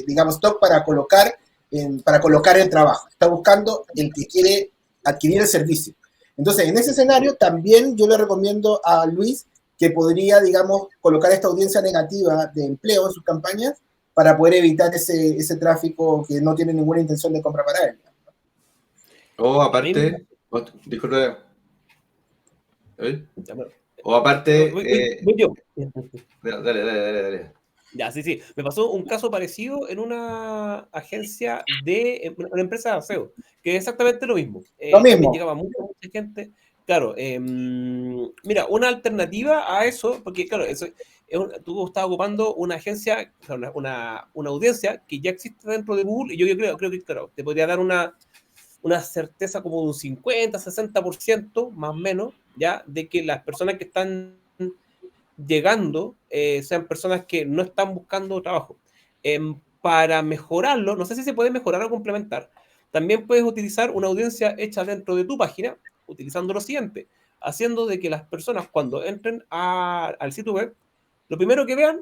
digamos, stock para colocar en trabajo, está buscando el que quiere adquirir el servicio. Entonces, en ese escenario también yo le recomiendo a Luis que podría, digamos, colocar esta audiencia negativa de empleo en sus campañas para poder evitar ese tráfico que no tiene ninguna intención de compra para él. O aparte, disculpe. O aparte... voy yo. Dale. Ya, sí. Me pasó un caso parecido en una agencia de una empresa de aseo, que es exactamente lo mismo. También llegaba mucha gente. Claro, mira, una alternativa a eso, porque claro, tú estás ocupando una agencia, una audiencia que ya existe dentro de Google, y yo creo que, claro, te podría dar una certeza como de un 50, 60%, más o menos, ya, de que las personas que están llegando sean personas que no están buscando trabajo. Para mejorarlo, no sé si se puede mejorar o complementar, también puedes utilizar una audiencia hecha dentro de tu página, utilizando lo siguiente, haciendo de que las personas cuando entren al sitio web, lo primero que vean,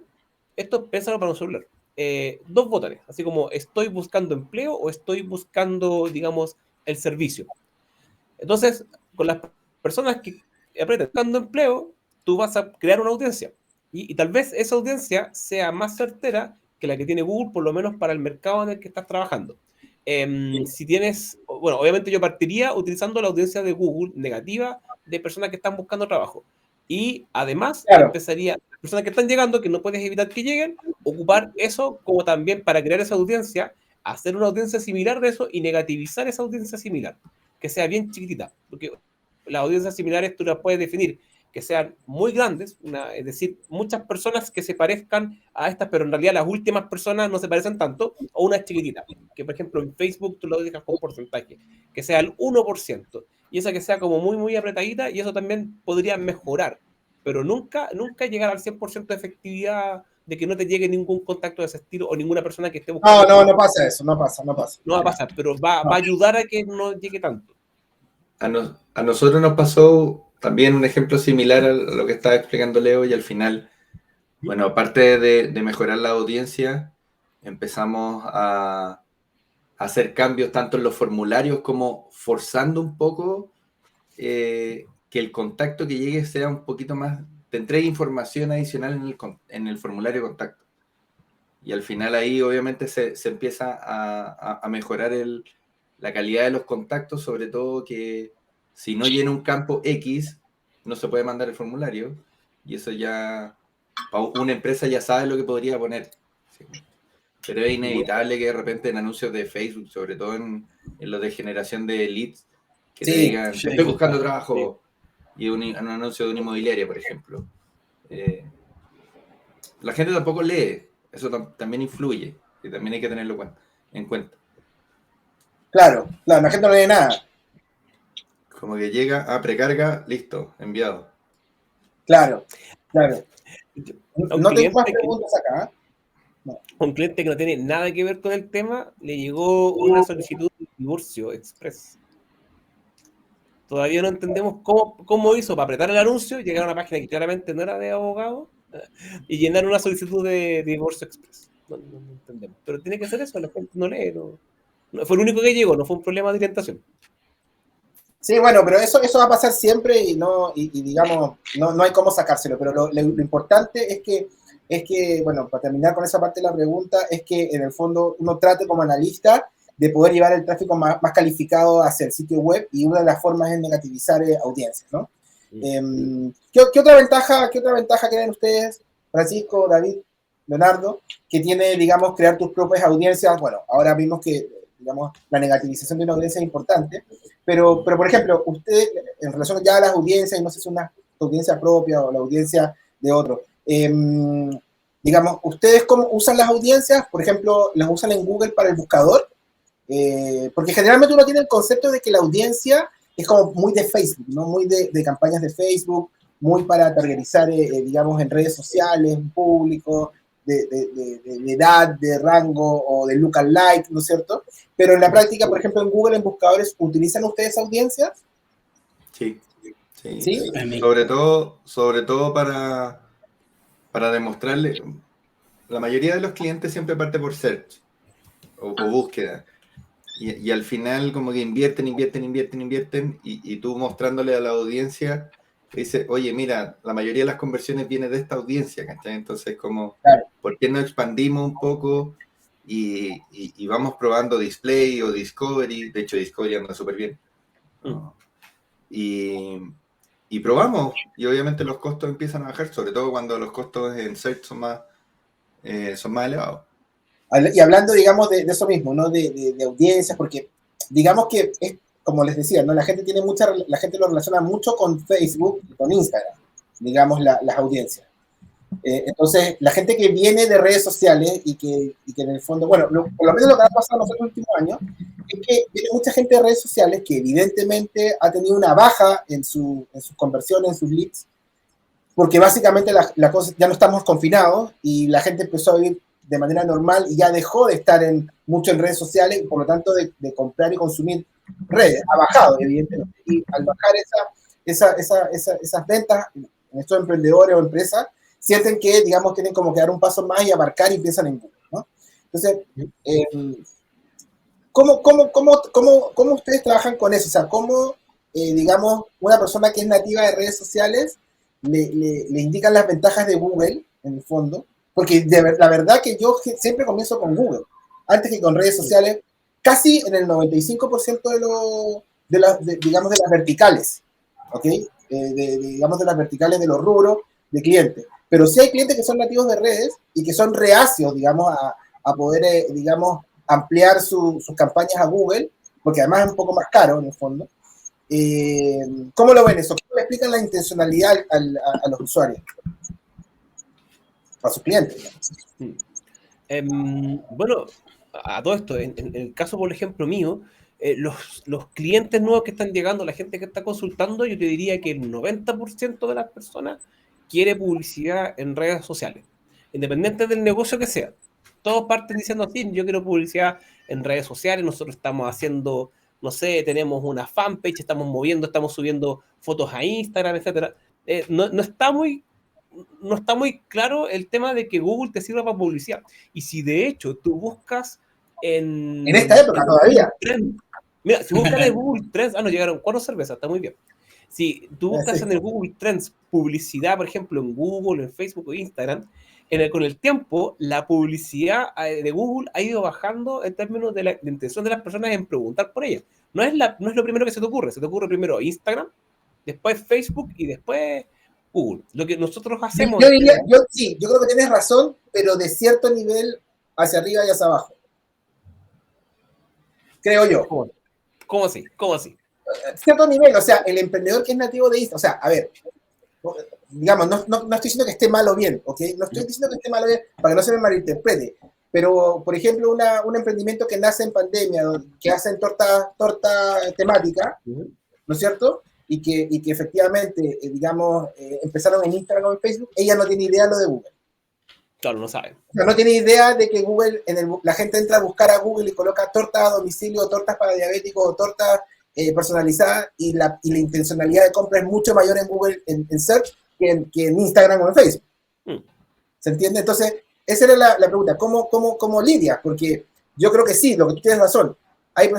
esto piénsalo para un celular, 2 botones, así como estoy buscando empleo o estoy buscando, digamos, el servicio. Entonces, con las personas que apretan buscando empleo, tú vas a crear una audiencia y tal vez esa audiencia sea más certera que la que tiene Google, por lo menos para el mercado en el que estás trabajando. Si tienes, bueno, obviamente yo partiría utilizando la audiencia de Google negativa de personas que están buscando trabajo. Y además, claro, empezaría, las personas que están llegando, que no puedes evitar que lleguen, ocupar eso como también para crear esa audiencia, hacer una audiencia similar de eso y negativizar esa audiencia similar, que sea bien chiquitita, porque las audiencias similares tú las puedes definir que sean muy grandes, es decir, muchas personas que se parezcan a estas, pero en realidad las últimas personas no se parecen tanto, o una chiquitita, que por ejemplo en Facebook tú lo dejas con porcentaje, que sea el 1%, y esa que sea como muy, muy apretadita, y eso también podría mejorar, pero nunca llegar al 100% de efectividad, de que no te llegue ningún contacto de ese estilo, o ninguna persona que esté buscando. No pasa eso, no pasa. No va a pasar, pero va a ayudar a que no llegue tanto. A nosotros nos pasó también un ejemplo similar a lo que estaba explicando Leo, y al final, bueno, aparte de mejorar la audiencia, empezamos a hacer cambios tanto en los formularios como forzando un poco que el contacto que llegue sea un poquito más, te entregue información adicional en el formulario de contacto. Y al final ahí obviamente se empieza a mejorar la calidad de los contactos, sobre todo que si no llena un campo X, no se puede mandar el formulario, y eso ya, una empresa ya sabe lo que podría poner. ¿Sí? Pero es inevitable que de repente en anuncios de Facebook, sobre todo en lo de generación de leads, que te digan, estoy buscando trabajo, y un anuncio de una inmobiliaria, por ejemplo. La gente tampoco lee, eso también influye, y también hay que tenerlo en cuenta. Claro, la gente no lee nada. Como que llega, precarga, listo, enviado. Claro. No tengo más preguntas acá. No. Un cliente que no tiene nada que ver con el tema, le llegó una solicitud de divorcio express. Todavía no entendemos cómo hizo para apretar el anuncio, llegar a una página que claramente no era de abogado y llenar una solicitud de divorcio express. no entendemos. Pero tiene que ser eso, la gente no lee. Fue el único que llegó, no fue un problema de orientación. Sí, bueno, pero eso va a pasar siempre y digamos, no hay cómo sacárselo, pero lo importante es que, bueno, para terminar con esa parte de la pregunta, es que en el fondo uno trate como analista de poder llevar el tráfico más calificado hacia el sitio web, y una de las formas es negativizar audiencias, ¿no? ¿Qué otra ventaja tienen ustedes, Francisco, David, Leonardo, que tiene, digamos, crear tus propias audiencias? Bueno, ahora vimos que, digamos, la negativización de una audiencia es importante, pero por ejemplo, usted, en relación ya a las audiencias, y no sé si es una audiencia propia o la audiencia de otro, digamos, ¿ustedes cómo usan las audiencias? Por ejemplo, ¿las usan en Google para el buscador? Porque generalmente uno tiene el concepto de que la audiencia es como muy de Facebook, ¿no? Muy de campañas de Facebook, muy para targetizar, digamos, en redes sociales, en público, de edad, de rango o de look and like, ¿no es cierto? Pero en la práctica, por ejemplo, en Google, en buscadores, ¿utilizan ustedes audiencias? Sí. ¿Sí? Sobre todo para demostrarle, la mayoría de los clientes siempre parte por search o búsqueda. Y al final como que invierten, y tú mostrándole a la audiencia, dice, oye, mira, la mayoría de las conversiones viene de esta audiencia, ¿cachai? Entonces como, Claro. ¿por qué no expandimos un poco y vamos probando display o discovery? De hecho, discovery anda súper bien. ¿No? Y probamos, y obviamente los costos empiezan a bajar, sobre todo cuando los costos en search son más elevados. Y hablando, digamos, de eso mismo, ¿no? De audiencias, porque digamos que es, como les decía, ¿no? La gente lo relaciona mucho con Facebook y con Instagram, digamos, las audiencias. Entonces, la gente que viene de redes sociales y que en el fondo, bueno, por lo menos lo que ha pasado en los últimos años, es que viene mucha gente de redes sociales que evidentemente ha tenido una baja en sus conversiones, en sus leads, porque básicamente la cosa, ya no estamos confinados y la gente empezó a vivir de manera normal y ya dejó de estar mucho en redes sociales, y por lo tanto de comprar y consumir redes. Ha bajado, evidentemente. Y al bajar esas ventas, estos emprendedores o empresas sienten que, digamos, tienen como que dar un paso más y abarcar y piensan en Google, ¿no? Entonces, ¿cómo ustedes trabajan con eso? O sea, ¿cómo, digamos, una persona que es nativa de redes sociales le indican las ventajas de Google, en el fondo? Porque la verdad que yo siempre comienzo con Google, antes que con redes sociales, casi en el 95% digamos, de las verticales, ¿ok? Digamos, de las verticales de los rubros de clientes. Pero sí hay clientes que son nativos de redes y que son reacios, digamos, a poder, digamos, ampliar sus campañas a Google, porque además es un poco más caro, en el fondo. ¿Cómo lo ven eso? ¿Cómo le explican la intencionalidad a los usuarios? A sus clientes. Bueno, a todo esto, en el caso, por ejemplo, mío, los clientes nuevos que están llegando, la gente que está consultando, yo te diría que el 90% de las personas quiere publicidad en redes sociales, independiente del negocio que sea. Todos parten diciendo así, yo quiero publicidad en redes sociales, nosotros estamos haciendo, no sé, tenemos una fanpage, estamos subiendo fotos a Instagram, etcétera. No está muy claro el tema de que Google te sirva para publicidad. Y si de hecho tú buscas en esta época todavía. Mira, si buscas en Google Trends, no llegaron 4 cervezas, está muy bien. Si tú buscas en el Google Trends publicidad, por ejemplo, en Google, en Facebook o Instagram, con el tiempo, la publicidad de Google ha ido bajando en términos de la intención de las personas en preguntar por ella. No es lo primero que se te ocurre primero Instagram, después Facebook y después Google. Lo que nosotros hacemos... Yo creo que tienes razón, pero de cierto nivel hacia arriba y hacia abajo. Creo yo. ¿Cómo así? Cierto nivel, o sea, el emprendedor que es nativo de Instagram, o sea, a ver, digamos, no estoy diciendo que esté mal o bien, ¿ok? No estoy diciendo que esté mal o bien para que no se me malinterprete, pero, por ejemplo, un emprendimiento que nace en pandemia, que hacen torta temática, ¿no es cierto? Y que efectivamente, digamos, empezaron en Instagram o en Facebook, ella no tiene idea de lo de Google. Claro, no sabe. O sea, no tiene idea de que Google, la gente entra a buscar a Google y coloca tortas a domicilio, tortas para diabéticos, o tortas personalizadas, y la intencionalidad de compra es mucho mayor en Google, en Search, que en Instagram o en Facebook. ¿Se entiende? Entonces, esa era la pregunta, ¿cómo lidias? Porque yo creo que sí, lo que tú tienes razón. Hay,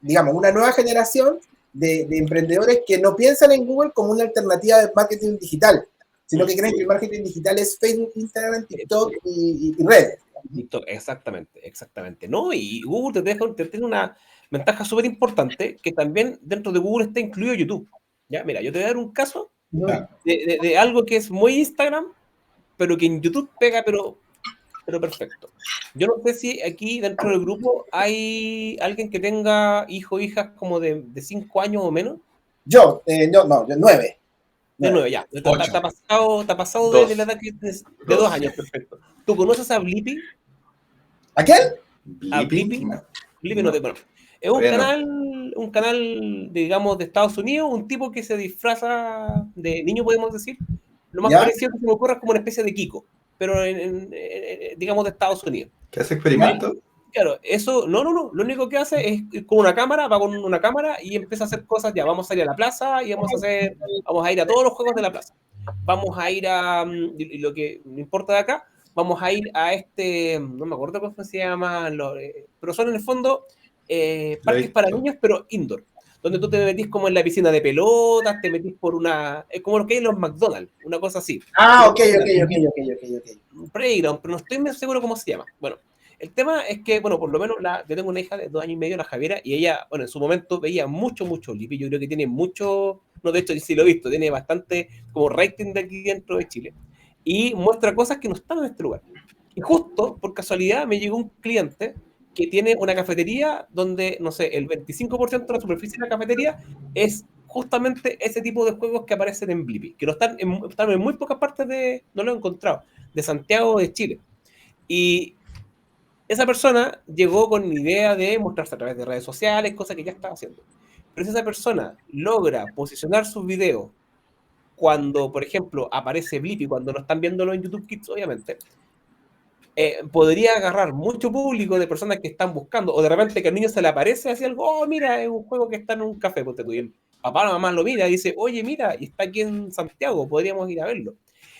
digamos, una nueva generación de emprendedores que no piensan en Google como una alternativa de marketing digital, sino que creen que el marketing digital es Facebook, Instagram, TikTok y redes. TikTok, exactamente. ¿No? Y Google te tiene una ventaja súper importante, que también dentro de Google está incluido YouTube. ¿Ya? Mira, yo te voy a dar un caso de algo que es muy Instagram, pero que en YouTube pega, pero perfecto. Yo no sé si aquí dentro del grupo hay alguien que tenga hijos o hijas como de 5 años o menos. Yo 9. De 9, ya. Está pasado de la edad que tienes, de 2 años, perfecto. ¿Tú conoces a Blippi? ¿A quién? A Blippi. Blippi no te conozco. Es un canal, digamos, de Estados Unidos, un tipo que se disfraza de niño, podemos decir. Lo más parecido que se me ocurre es como una especie de Kiko, pero digamos de Estados Unidos. ¿Qué hace experimentos? Claro, eso, no. Lo único que hace es ir con una cámara, va con una cámara y empieza a hacer cosas. Ya, vamos a ir a la plaza y vamos a ir a todos los juegos de la plaza. Vamos a ir a, lo que me importa de acá, vamos a ir a no me acuerdo cómo se llama, pero son en el fondo parques para niños, pero indoor, donde tú te metís como en la piscina de pelotas, te metís por como lo que hay en los McDonald's, una cosa así. Ok. Playground, pero no estoy muy seguro cómo se llama. Bueno, el tema es que, bueno, por lo menos yo tengo una hija de 2 años y medio, la Javiera, y ella, bueno, en su momento veía mucho Blippi. Yo creo que tiene mucho, no, de hecho, sí lo he visto, tiene bastante como rating de aquí dentro de Chile. Y muestra cosas que no están en este lugar. Y justo, por casualidad, me llegó un cliente que tiene una cafetería donde, no sé, el 25% de la superficie de la cafetería es justamente ese tipo de juegos que aparecen en Blippi, que no están en muy pocas partes no lo he encontrado, de Santiago de Chile. Y esa persona llegó con la idea de mostrarse a través de redes sociales, cosas que ya estaba haciendo. Pero si esa persona logra posicionar sus videos cuando, por ejemplo, aparece Blippi, cuando no están viéndolo en YouTube Kids, obviamente, podría agarrar mucho público de personas que están buscando, o de repente que al niño se le aparece así algo, oh, mira, es un juego que está en un café, ponte tú, y el papá o la mamá lo mira y dice, oye, mira, y está aquí en Santiago, podríamos ir a verlo.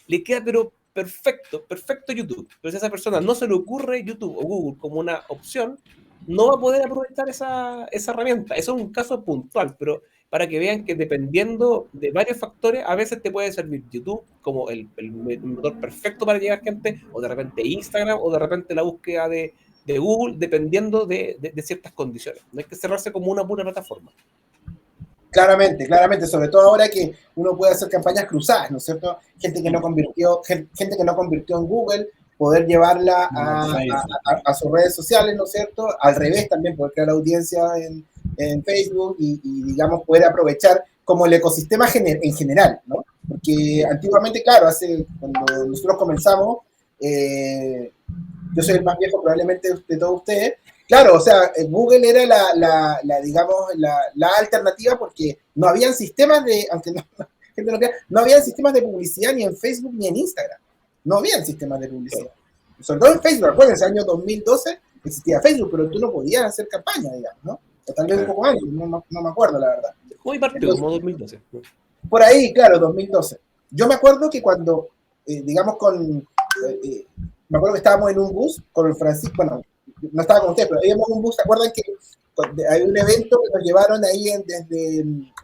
Le queda, pero perfecto YouTube. Pero si a esa persona no se le ocurre YouTube o Google como una opción, no va a poder aprovechar esa herramienta. Eso es un caso puntual, pero para que vean que dependiendo de varios factores, a veces te puede servir YouTube como el motor perfecto para llegar a gente, o de repente Instagram, o de repente la búsqueda de Google, dependiendo de ciertas condiciones. No hay que cerrarse como una pura plataforma. Claramente, sobre todo ahora que uno puede hacer campañas cruzadas, ¿no es cierto? Gente que no convirtió en Google, poder llevarla a sus redes sociales, ¿no es cierto? Al revés también, poder crear audiencia en Facebook y digamos, poder aprovechar como el ecosistema en general, ¿no? Porque antiguamente, claro, cuando nosotros comenzamos, yo soy el más viejo probablemente de todos ustedes. Claro, o sea, Google era la alternativa porque no habían sistemas aunque no habían sistemas de publicidad ni en Facebook ni en Instagram. No habían sistemas de publicidad. Sobre todo en Facebook, acuérdense, año 2012 existía Facebook, pero tú no podías hacer campaña, digamos, ¿no? O tal vez un poco antes, no me acuerdo, la verdad. Muy partido, como 2012. Por ahí, claro, 2012. Yo me acuerdo que cuando, digamos, me acuerdo que estábamos en un bus con el Francisco, bueno, no estaba con usted, pero íbamos en un bus, ¿se acuerdan que hay un evento que nos llevaron ahí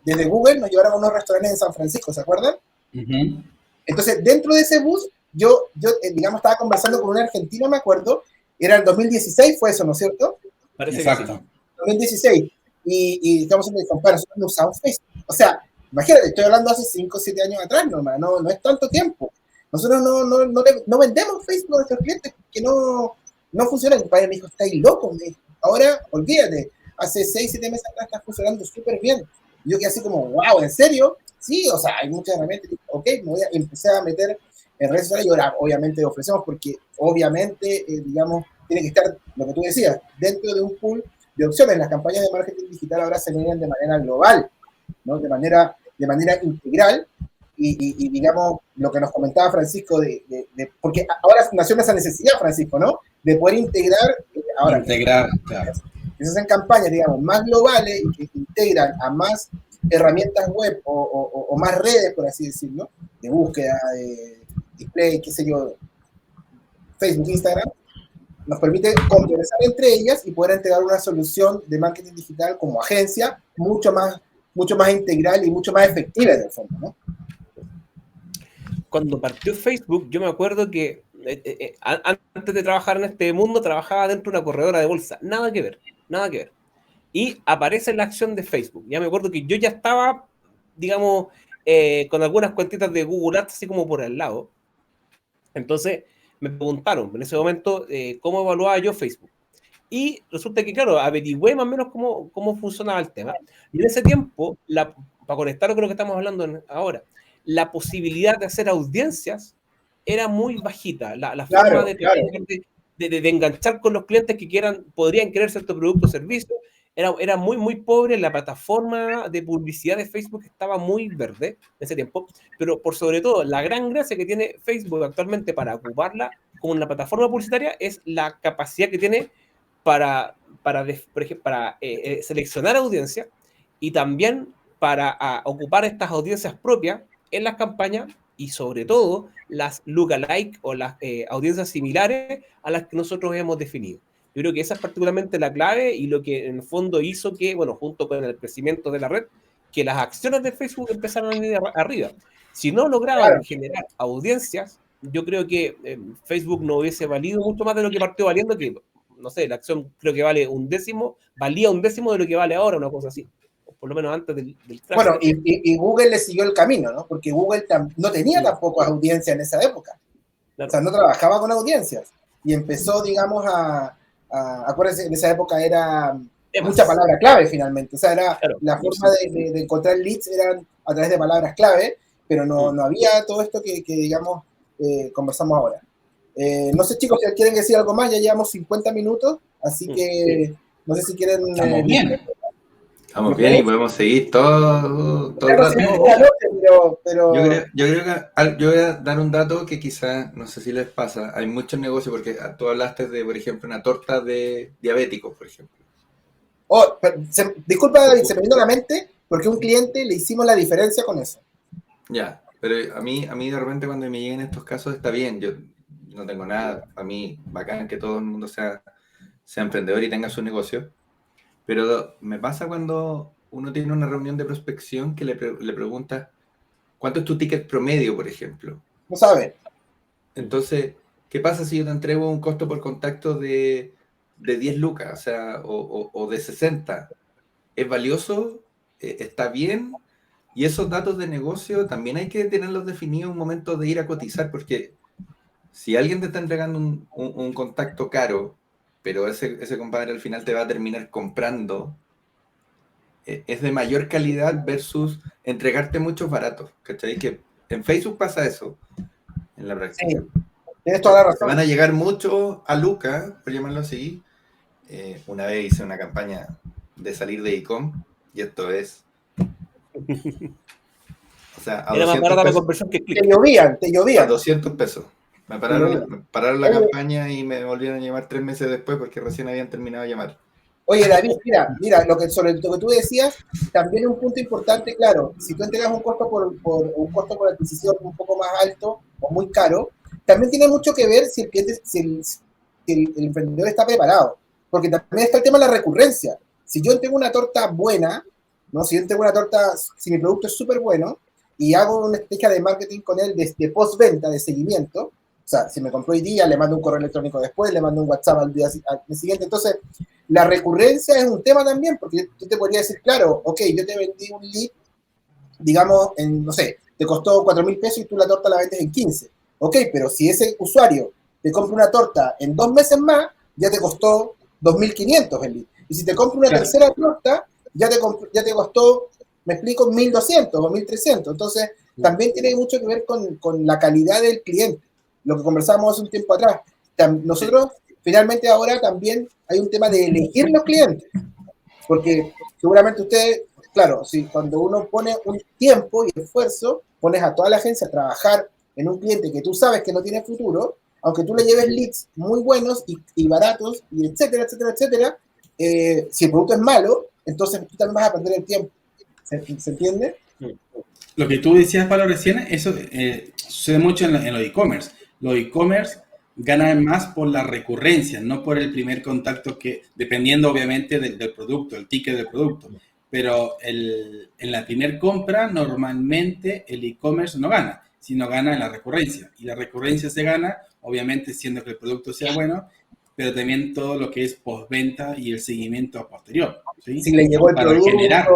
desde Google, nos llevaron a unos restaurantes en San Francisco, ¿se acuerdan? Uh-huh. Entonces, dentro de ese bus, yo digamos, estaba conversando con un argentino, me acuerdo, era el 2016, fue eso, ¿no es cierto? Parece Exacto. que sí. 2016, y estamos en el compadre, nosotros no usamos Facebook. O sea, imagínate, estoy hablando hace 5 o 7 años atrás, no es tanto tiempo. Nosotros no vendemos Facebook a nuestros clientes porque no funciona. El compadre me dijo, estáis loco. Ahora, olvídate, hace 6, 7 meses atrás está funcionando súper bien. Y yo quedé así como, wow, ¿en serio? Sí, o sea, hay muchas herramientas. Ok, empecé a meter en redes sociales y ahora obviamente ofrecemos porque obviamente, digamos, tiene que estar, lo que tú decías, dentro de un pool de opciones. Las campañas de marketing digital ahora se miran de manera global, ¿no? De manera integral y digamos, lo que nos comentaba Francisco, porque ahora nació esa necesidad, Francisco, ¿no? De poder integrar, claro. Que se hacen campañas, digamos, más globales y que integran a más herramientas web o más redes, por así decirlo, de búsqueda, de display, qué sé yo, Facebook, Instagram, nos permite conversar entre ellas y poder entregar una solución de marketing digital como agencia mucho más integral y mucho más efectiva en el fondo, ¿no? Cuando partió Facebook, yo me acuerdo que antes de trabajar en este mundo, trabajaba dentro de una corredora de bolsa. Nada que ver, nada que ver. Y aparece la acción de Facebook. Ya me acuerdo que yo ya estaba, digamos, con algunas cuentitas de Google Ads así como por al lado. Entonces me preguntaron en ese momento cómo evaluaba yo Facebook. Y resulta que, claro, averigüé más o menos cómo funcionaba el tema. Y en ese tiempo, para conectarlo con lo que estamos hablando ahora, la posibilidad de hacer audiencias era muy bajita. La forma de enganchar con los clientes que podrían querer cierto producto o servicio era muy, muy pobre. La plataforma de publicidad de Facebook estaba muy verde en ese tiempo, pero por sobre todo, la gran gracia que tiene Facebook actualmente para ocuparla como una plataforma publicitaria es la capacidad que tiene para seleccionar audiencias y también para ocupar estas audiencias propias en las campañas y sobre todo las lookalike o las audiencias similares a las que nosotros hemos definido. Yo creo que esa es particularmente la clave y lo que en el fondo hizo que, bueno, junto con el crecimiento de la red, que las acciones de Facebook empezaron a ir arriba. Si no lograban generar audiencias, yo creo que Facebook no hubiese valido mucho más de lo que partió valiendo, que no sé, la acción creo que valía un décimo de lo que vale ahora, una cosa así. O por lo menos antes del crash. Bueno, y Google le siguió el camino, ¿no? Porque Google no tenía tampoco audiencia en esa época. Claro. O sea, no trabajaba con audiencias. Y empezó, digamos, acuérdense, en esa época era mucha palabra clave finalmente. O sea, era la forma de encontrar leads eran a través de palabras clave, pero no había todo esto que digamos, conversamos ahora. No sé, chicos, si quieren decir algo más, ya llevamos 50 minutos, así que no sé si quieren... Estamos bien. Estamos bien y podemos seguir todo el rato. Pero... Yo creo que yo voy a dar un dato que quizás, no sé si les pasa, hay muchos negocios, porque tú hablaste de, por ejemplo, una torta de diabéticos, por ejemplo. Oh, disculpa, David, se me vino a la mente porque a un cliente le hicimos la diferencia con eso. Ya, pero a mí de repente cuando me lleguen estos casos está bien, yo no tengo nada, a mí bacán que todo el mundo sea emprendedor y tenga su negocio, pero me pasa cuando uno tiene una reunión de prospección que le pregunta ¿cuánto es tu ticket promedio, por ejemplo? No sabe. Entonces, ¿qué pasa si yo te entrego un costo por contacto de 10 lucas, o sea, o de 60? ¿Es valioso? ¿Está bien? Y esos datos de negocio también hay que tenerlos definidos en un momento de ir a cotizar, porque si alguien te está entregando un contacto caro, pero ese compadre al final te va a terminar comprando, es de mayor calidad versus entregarte muchos baratos. ¿Cachai? Que en Facebook pasa eso, en la práctica. Sí, tienes toda la razón. Van a llegar muchos a Luca, por llamarlo así. Una vez hice una campaña de salir de e-com, y esto es... O sea, a era 200 más barata la pesos. conversión que clic. Te llovían. A 200 pesos. Me pararon la campaña y me volvieron a llamar 3 meses después porque recién habían terminado de llamar. Oye, David, mira, sobre lo que tú decías, también un punto importante, claro, si tú entregas un costo un costo por adquisición un poco más alto o muy caro, también tiene mucho que ver si el cliente, si el emprendedor está preparado, porque también está el tema de la recurrencia. Si yo entrego una torta buena, ¿no? Si yo entrego una torta, si mi producto es súper bueno y hago una estrategia de marketing con él de postventa, de seguimiento, o sea, si me compró hoy día, le mando un correo electrónico después, le mando un WhatsApp al día siguiente. Entonces, la recurrencia es un tema también, porque tú te podrías decir, claro, ok, yo te vendí un lead, digamos, no sé, te costó 4.000 pesos y tú la torta la vendes en 15. Ok, pero si ese usuario te compra una torta en 2 meses más, ya te costó 2.500 el lead. Y si te compra una tercera torta, ya te costó, me explico, 1.200 o 1.300. Entonces, también tiene mucho que ver con la calidad del cliente. Lo que conversábamos hace un tiempo atrás. Nosotros, finalmente ahora también hay un tema de elegir los clientes, porque seguramente usted, claro, si cuando uno pone un tiempo y esfuerzo, pones a toda la agencia a trabajar en un cliente que tú sabes que no tiene futuro, aunque tú le lleves leads muy buenos y baratos, y etcétera, etcétera, etcétera, si el producto es malo, entonces tú también vas a perder el tiempo. ¿Se entiende? Lo que tú decías, Pablo, recién, eso sucede mucho en los e-commerce. Los e-commerce ganan más por la recurrencia, no por el primer contacto que, dependiendo obviamente del producto, el ticket del producto. Pero en la primera compra, normalmente el e-commerce no gana, sino gana en la recurrencia. Y la recurrencia se gana, obviamente, siendo que el producto sea bueno, pero también todo lo que es postventa y el seguimiento posterior. ¿Sí? Si le llegó el Para producto. generar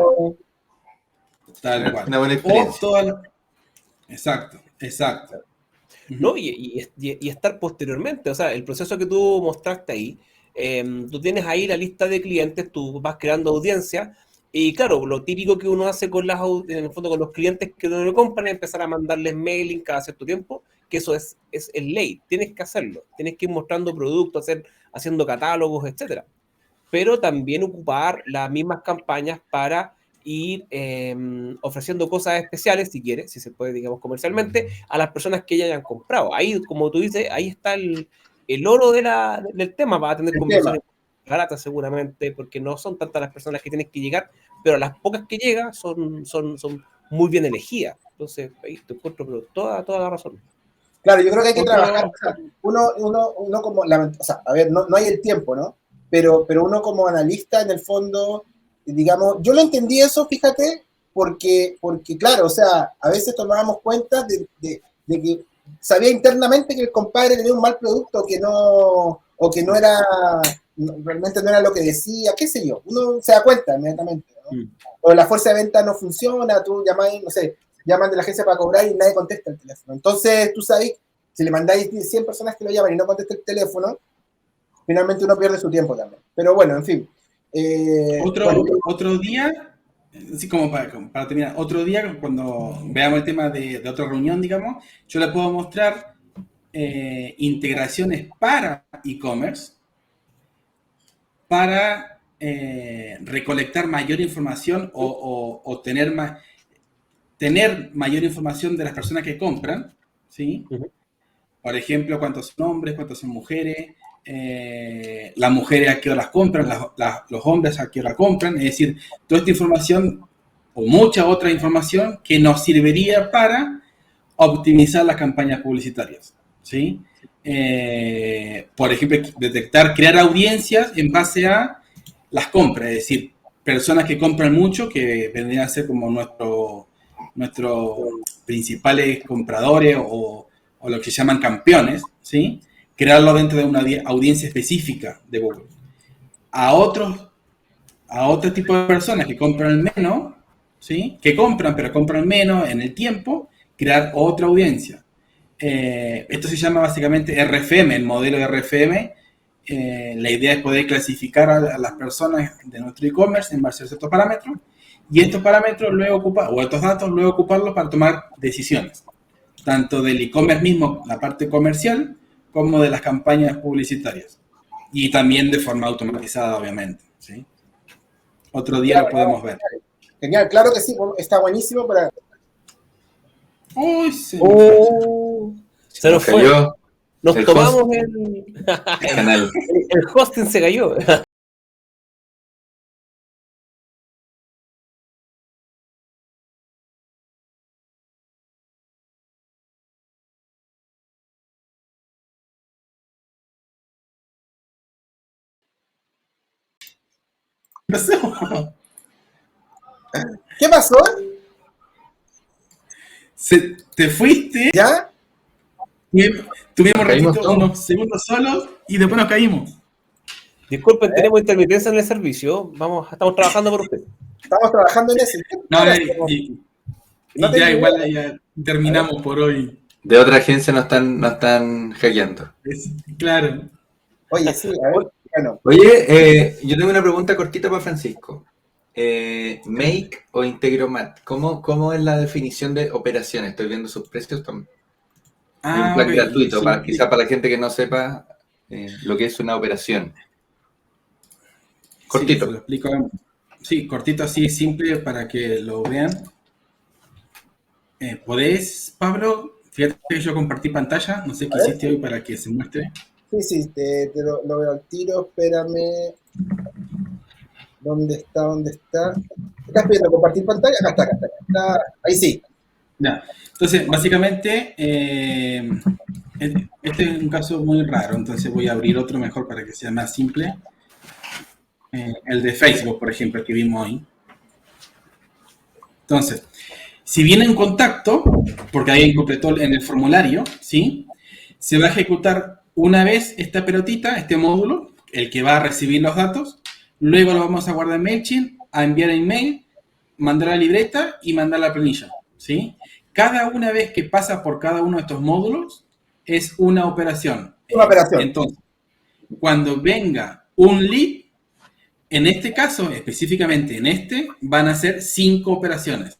tal cual. Una buena O experiencia. toda, exacto, exacto. ¿No? Y estar posteriormente, o sea, el proceso que tú mostraste ahí, tú tienes ahí la lista de clientes, tú vas creando audiencia, y claro, lo típico que uno hace con en el fondo con los clientes que no le compran es empezar a mandarles mailing cada cierto tiempo, que eso es el ley, tienes que hacerlo, tienes que ir mostrando productos, haciendo catálogos, etcétera. Pero también ocupar las mismas campañas para ir ofreciendo cosas especiales, si quieres, si se puede, digamos, comercialmente, a las personas que ya hayan comprado. Ahí, como tú dices, ahí está el oro del tema. Va a tener conversiones baratas seguramente, porque no son tantas las personas que tienes que llegar, pero las pocas que llegan son muy bien elegidas. Entonces, ahí te encuentro pero toda la razón. Claro, yo creo que hay que Otro, trabajar, o sea, uno como, o sea, a ver, no hay el tiempo, ¿no? Pero uno como analista, en el fondo, digamos, yo lo entendí eso, fíjate, porque claro, o sea, a veces tomábamos cuenta de que sabía internamente que el compadre tenía un mal producto o que no era, realmente no era lo que decía, qué sé yo, uno se da cuenta inmediatamente, ¿no? O la fuerza de venta no funciona, tú llamáis, no sé, llaman de la agencia para cobrar y nadie contesta el teléfono. Entonces, tú sabes, si le mandáis 100 personas que lo llaman y no contesta el teléfono, finalmente uno pierde su tiempo también. Pero bueno, en fin. otro día, así como para terminar, otro día cuando veamos el tema de otra reunión, digamos, yo le puedo mostrar integraciones para e-commerce, para recolectar mayor información o tener mayor información de las personas que compran, ¿sí? Por ejemplo, cuántos son hombres, cuántos son mujeres, las mujeres a qué horas compran, los hombres a qué hora compran, es decir, toda esta información o mucha otra información que nos serviría para optimizar las campañas publicitarias, ¿sí? Por ejemplo, detectar, crear audiencias en base a las compras, es decir, personas que compran mucho, que vendrían a ser como nuestros principales compradores o lo que se llaman campeones, ¿sí? Crearlo dentro de una audiencia específica de Google. A otro tipo de personas que compran menos, ¿sí? Que compran, pero compran menos en el tiempo, crear otra audiencia. Esto se llama básicamente RFM, el modelo de RFM. La idea es poder clasificar a las personas de nuestro e-commerce en base a ciertos parámetros y estos parámetros luego o estos datos luego ocuparlos para tomar decisiones, tanto del e-commerce mismo, la parte comercial, como de las campañas publicitarias y también de forma automatizada, obviamente, ¿sí? Otro día lo podemos ver. Genial, claro que sí, está buenísimo para... ¡Uy, Se Nos nos fue. cayó Nos el tomamos host, el canal. el hosting se cayó. ¿Qué pasó? Te fuiste, ¿Ya? tuvimos un Caímos ratito, todos. unos segundos solos y después nos caímos. Disculpen, tenemos intermitencia en el servicio. Estamos trabajando por usted. Estamos trabajando en eso. No, ¿Qué no y tengo ya idea? igual ya terminamos por hoy. De otra agencia nos están hackeando. Claro. Oye, sí, a ver, bueno. Oye, yo tengo una pregunta cortita para Francisco. Make o Integromat, ¿cómo es la definición de operación? Estoy viendo sus precios también. Hay un plan Ok, gratuito, quizá para la gente que no sepa lo que es una operación. Sí, se Cortito. lo explico. Sí, cortito así, simple, para que lo vean. ¿Podés, Pablo? Fíjate que yo compartí pantalla, no sé qué hiciste hoy para que se muestre. Sí, te lo veo al tiro, espérame. ¿Dónde está? ¿Dónde está? ¿Estás pidiendo compartir pantalla? Acá está. Ahí sí. Ya. Entonces, básicamente, este es un caso muy raro, entonces voy a abrir otro mejor para que sea más simple. El de Facebook, por ejemplo, que vimos hoy. Entonces, si viene en contacto, porque ahí completó en el formulario, ¿sí? Se va a ejecutar una vez esta pelotita, este módulo, el que va a recibir los datos. Luego lo vamos a guardar en MailChimp, a enviar email, mandar la libreta y mandar la planilla, ¿sí? Cada una vez que pasa por cada uno de estos módulos es una operación. Una operación. Entonces, cuando venga un lead, en este caso, específicamente en este, van a ser 5 operaciones.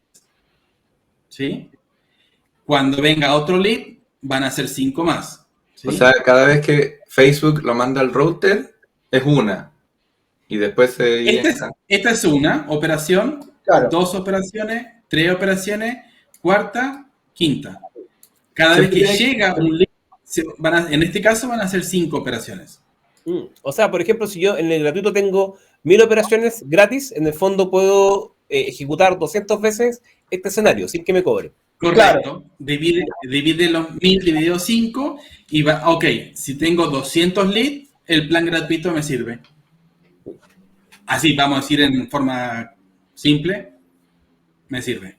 ¿Sí? Cuando venga otro lead, van a ser 5 más. ¿Sí? O sea, cada vez que Facebook lo manda al router, es una. Y después se... Esta es una operación, Claro. 2 operaciones, 3 operaciones, cuarta, quinta. Cada vez que llega un lead, en este caso van a ser 5 operaciones. O sea, por ejemplo, si yo en el gratuito tengo 1000 operaciones gratis, en el fondo puedo ejecutar 200 veces este escenario sin que me cobre. Correcto. Claro. Divide los 1000 dividido 5 y va, ok, si tengo 200 leads, el plan gratuito me sirve. Así, vamos a decir en forma simple, me sirve.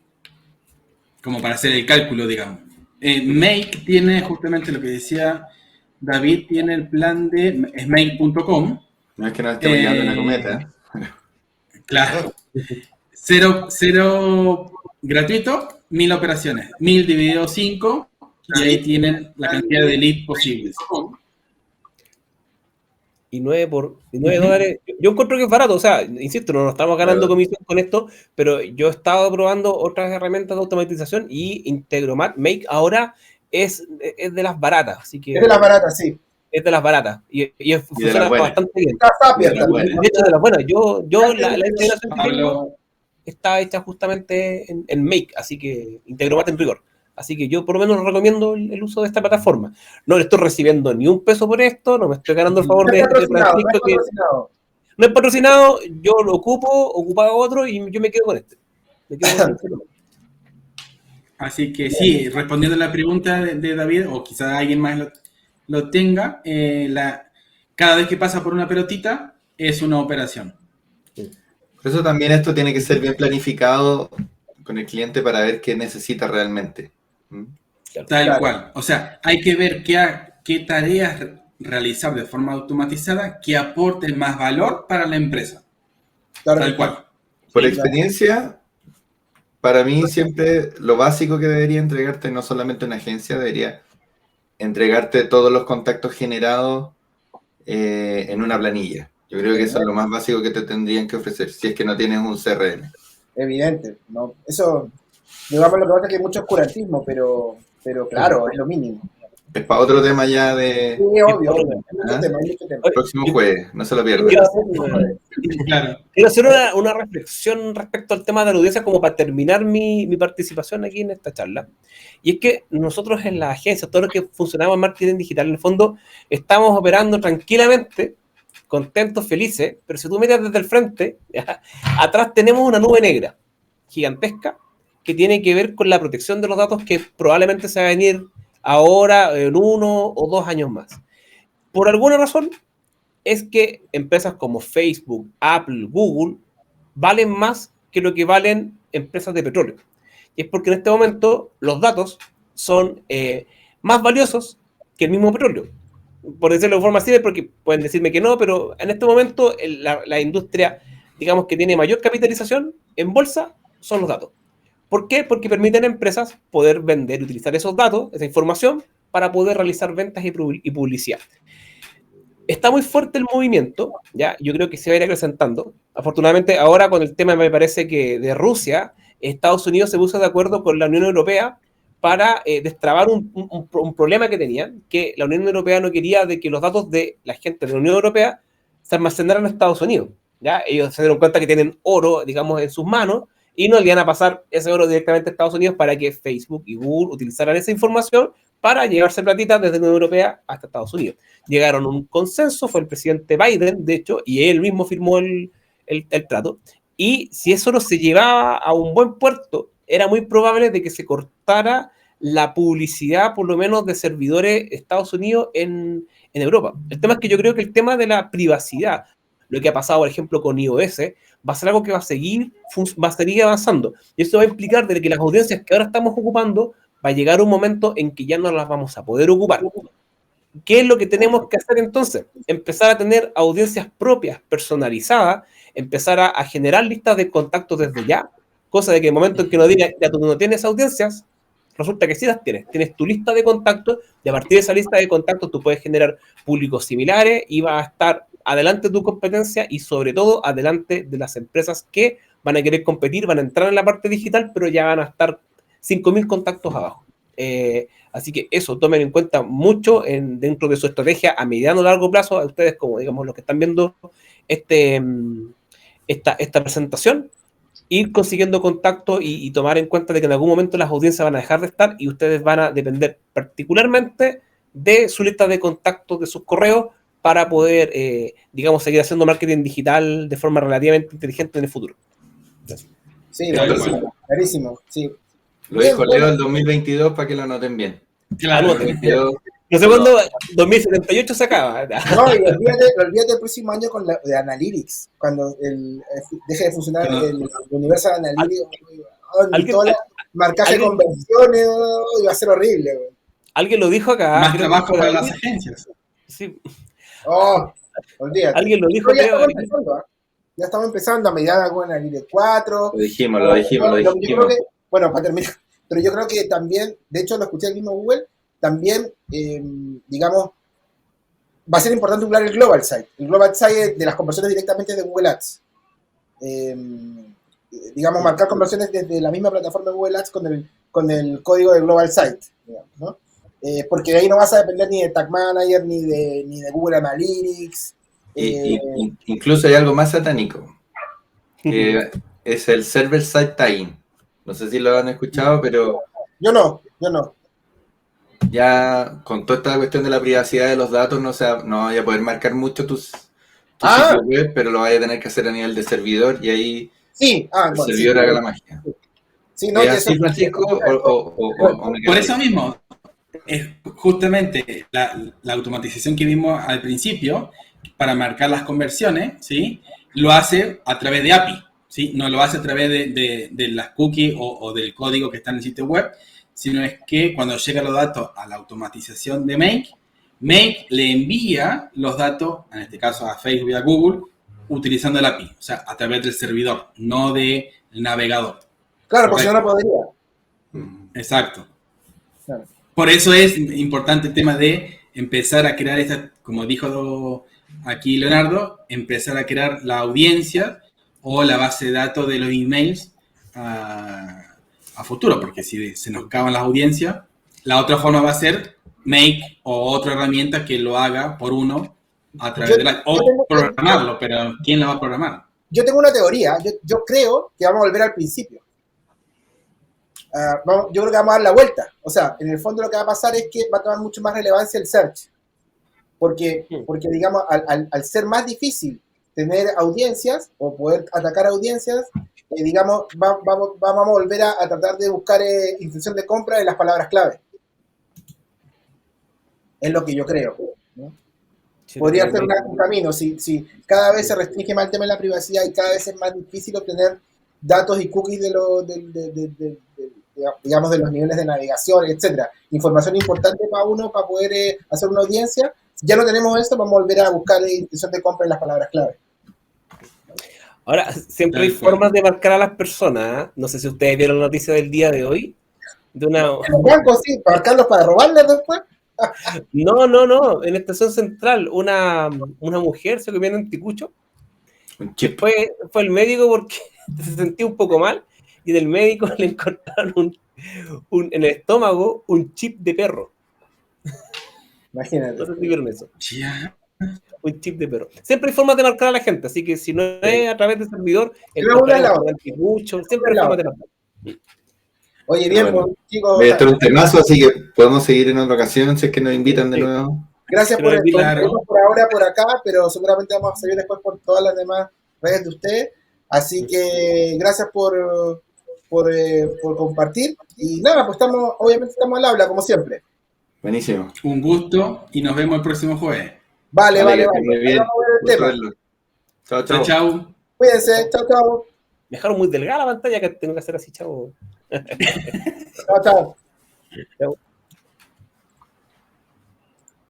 Como para hacer el cálculo, digamos. Make tiene justamente lo que decía David, tiene el plan de make.com. No es que nos estemos llevando una cometa. Claro. Cero gratuito, 1000 operaciones. 1000 dividido 5 y ahí tienen la cantidad de leads posibles. Y 9 dólares, yo encuentro que es barato, o sea, insisto, no nos estamos ganando comisión con esto, pero yo he estado probando otras herramientas de automatización y Integromat Make ahora es de las baratas, así que... Es de las baratas, sí. Es de las baratas y funciona bastante bien. De hecho, de las buenas. Yo la integración que tengo está hecha justamente en Make, así que Integromat en rigor. Así que yo por lo menos recomiendo el uso de esta plataforma. No le estoy recibiendo ni un peso por esto, no me estoy ganando el favor de Francisco. No es patrocinado, yo lo ocupaba otro y yo me quedo con este. Así que sí, respondiendo a la pregunta de David, o quizás alguien más lo tenga, cada vez que pasa por una pelotita es una operación. Por eso también esto tiene que ser bien planificado con el cliente para ver qué necesita realmente. Tal cual. O sea, hay que ver qué tareas realizar de forma automatizada que aporten más valor para la empresa. Tal cual. Por experiencia, para mí siempre lo básico que debería entregarte no solamente una agencia, debería entregarte todos los contactos generados en una planilla. Yo creo que eso es lo más básico que te tendrían que ofrecer, si es que no tienes un CRM. Evidente, ¿no? Eso, digamos, lo que pasa es que hay mucho oscurantismo, pero claro, es lo mínimo. Es para otro tema ya de... Sí, obvio. El próximo jueves, no se lo pierdan. Quiero hacer una reflexión respecto al tema de la audiencia como para terminar mi participación aquí en esta charla. Y es que nosotros en la agencia, todos los que funcionamos en marketing digital, en el fondo, estamos operando tranquilamente, contentos, felices, pero si tú miras desde el frente, ¿ya? Atrás tenemos una nube negra gigantesca que tiene que ver con la protección de los datos que probablemente se va a venir ahora en 1 o 2 años más. Por alguna razón, es que empresas como Facebook, Apple, Google valen más que lo que valen empresas de petróleo. Y es porque en este momento los datos son más valiosos que el mismo petróleo. Por decirlo de forma simple, porque pueden decirme que no, pero en este momento la industria, digamos, que tiene mayor capitalización en bolsa son los datos. ¿Por qué? Porque permiten a empresas poder vender y utilizar esos datos, esa información, para poder realizar ventas y publicidad. Está muy fuerte el movimiento, ¿ya? Yo creo que se va a ir acrecentando. Afortunadamente, ahora con el tema, me parece que de Rusia, Estados Unidos se puso de acuerdo con la Unión Europea para destrabar un problema que tenían, que la Unión Europea no quería de que los datos de la gente de la Unión Europea se almacenaran en Estados Unidos, ¿ya? Ellos se dieron cuenta que tienen oro, digamos, en sus manos, y no le iban a pasar ese oro directamente a Estados Unidos para que Facebook y Google utilizaran esa información para llevarse platita desde la Unión Europea hasta Estados Unidos. Llegaron a un consenso, fue el presidente Biden, de hecho, y él mismo firmó el trato. Y si eso no se llevaba a un buen puerto era muy probable de que se cortara la publicidad, por lo menos de servidores Estados Unidos en Europa. El tema es que yo creo que el tema de la privacidad, lo que ha pasado, por ejemplo, con iOS, va a ser algo que va a seguir avanzando. Y eso va a implicar de que las audiencias que ahora estamos ocupando, va a llegar un momento en que ya no las vamos a poder ocupar. ¿Qué es lo que tenemos que hacer entonces? Empezar a tener audiencias propias, personalizadas, empezar a generar listas de contactos desde ya, cosa de que en el momento en que nos digan, ya tú no tienes audiencias, resulta que sí las tienes. Tienes tu lista de contactos y a partir de esa lista de contactos tú puedes generar públicos similares y vas a estar adelante de tu competencia y sobre todo adelante de las empresas que van a querer competir, van a entrar en la parte digital, pero ya van a estar 5.000 contactos abajo. Así que eso, tomen en cuenta mucho dentro de su estrategia a mediano o largo plazo, a ustedes como digamos los que están viendo esta presentación, ir consiguiendo contacto y tomar en cuenta de que en algún momento las audiencias van a dejar de estar y ustedes van a depender particularmente de su lista de contactos, de sus correos, para poder, digamos, seguir haciendo marketing digital de forma relativamente inteligente en el futuro. Sí, clarísimo, clarísimo, sí. Lo dijo Leo el 2022 para que lo anoten bien. Claro. 2022, No sé cuándo, 2078 se acaba. No, y olvídate el próximo año con de Analytics, cuando deje de funcionar el universo de Analytics, todo el marcaje de conversiones, iba a ser horrible. Güey. Alguien lo dijo acá. Más trabajo para las agencias. Sí. Oh, olvídate. Alguien lo dijo, creo. Ya estamos empezando a mediar con Analytics 4. Lo dijimos. Yo creo que, bueno, para terminar, pero yo creo que también, de hecho lo escuché el mismo Google, también, digamos, va a ser importante usar el Global Site. El Global Site de las conversiones directamente de Google Ads. Digamos, marcar conversiones desde la misma plataforma de Google Ads con el código de Global Site, digamos, ¿no? Porque de ahí no vas a depender ni de Tag Manager, ni de Google Analytics. Incluso hay algo más satánico, que es el Server Side Tagging. No sé si lo han escuchado, pero... Yo no. Ya con toda esta cuestión de la privacidad de los datos no vaya a poder marcar mucho tu sitio web, pero lo vaya a tener que hacer a nivel de servidor y ahí el servidor haga la magia. Sí, no, ¿Es así, Francisco? Por eso mismo, es justamente la automatización que vimos al principio para marcar las conversiones, ¿sí? Lo hace a través de API, ¿sí? No lo hace a través de las cookies o del código que está en el sitio web, sino es que cuando llegan los datos a la automatización de Make le envía los datos, en este caso a Facebook y a Google, utilizando el API, o sea, a través del servidor, no del navegador. Claro, porque si no podría. Exacto. Claro. Por eso es importante el tema de empezar a crear esta, como dijo aquí Leonardo, empezar a crear la audiencia o la base de datos de los emails a futuro, porque si se nos acaban las audiencias, la otra forma va a ser Make o otra herramienta que lo haga por uno a través programarlo, pero ¿quién lo va a programar? Yo tengo una teoría, yo creo que vamos a volver al principio. Yo creo que vamos a dar la vuelta. O sea, en el fondo lo que va a pasar es que va a tomar mucho más relevancia el search. Porque digamos, al ser más difícil tener audiencias o poder atacar audiencias, digamos, vamos a volver a tratar de buscar intención de compra en las palabras clave. Es lo que yo creo, ¿no? Sí, podría ser un camino. Si cada vez se restringe más el tema de la privacidad y cada vez es más difícil obtener datos y cookies digamos, de los niveles de navegación, etcétera. Información importante para uno, para poder hacer una audiencia. Si ya no tenemos eso, vamos a volver a buscar intención de compra en las palabras clave. Ahora, siempre hay formas de marcar a las personas. No sé si ustedes vieron la noticia del día de hoy. De una... ¿En bancos, sí? ¿Para marcarlos para robarles después? No. En la estación central, una mujer se comió un anticucho. Fue el médico porque se sentía un poco mal y del médico le encontraron en el estómago un chip de perro. Imagínate. No sé si vieron eso. Un chip de perro. Siempre hay formas de marcar a la gente, así que si no es a través del servidor, siempre hay formas de marcar. Oye, bien, bueno, chicos. Esto es un temazo, así que podemos seguir en otra ocasión si es que nos invitan de nuevo. Gracias por ahora por acá, pero seguramente vamos a seguir después por todas las demás redes de ustedes. Así que gracias por por compartir. Y nada, pues obviamente estamos al habla, como siempre. Buenísimo. Un gusto y nos vemos el próximo jueves. Vale. Que esté muy Ahí bien. vamos a ver el Gusto tema. verlo. Chao, Chao, chao. chao. Cuídense, chao. Me dejaron muy delgada la pantalla que tengo que hacer así, chavo. Chao. Chao.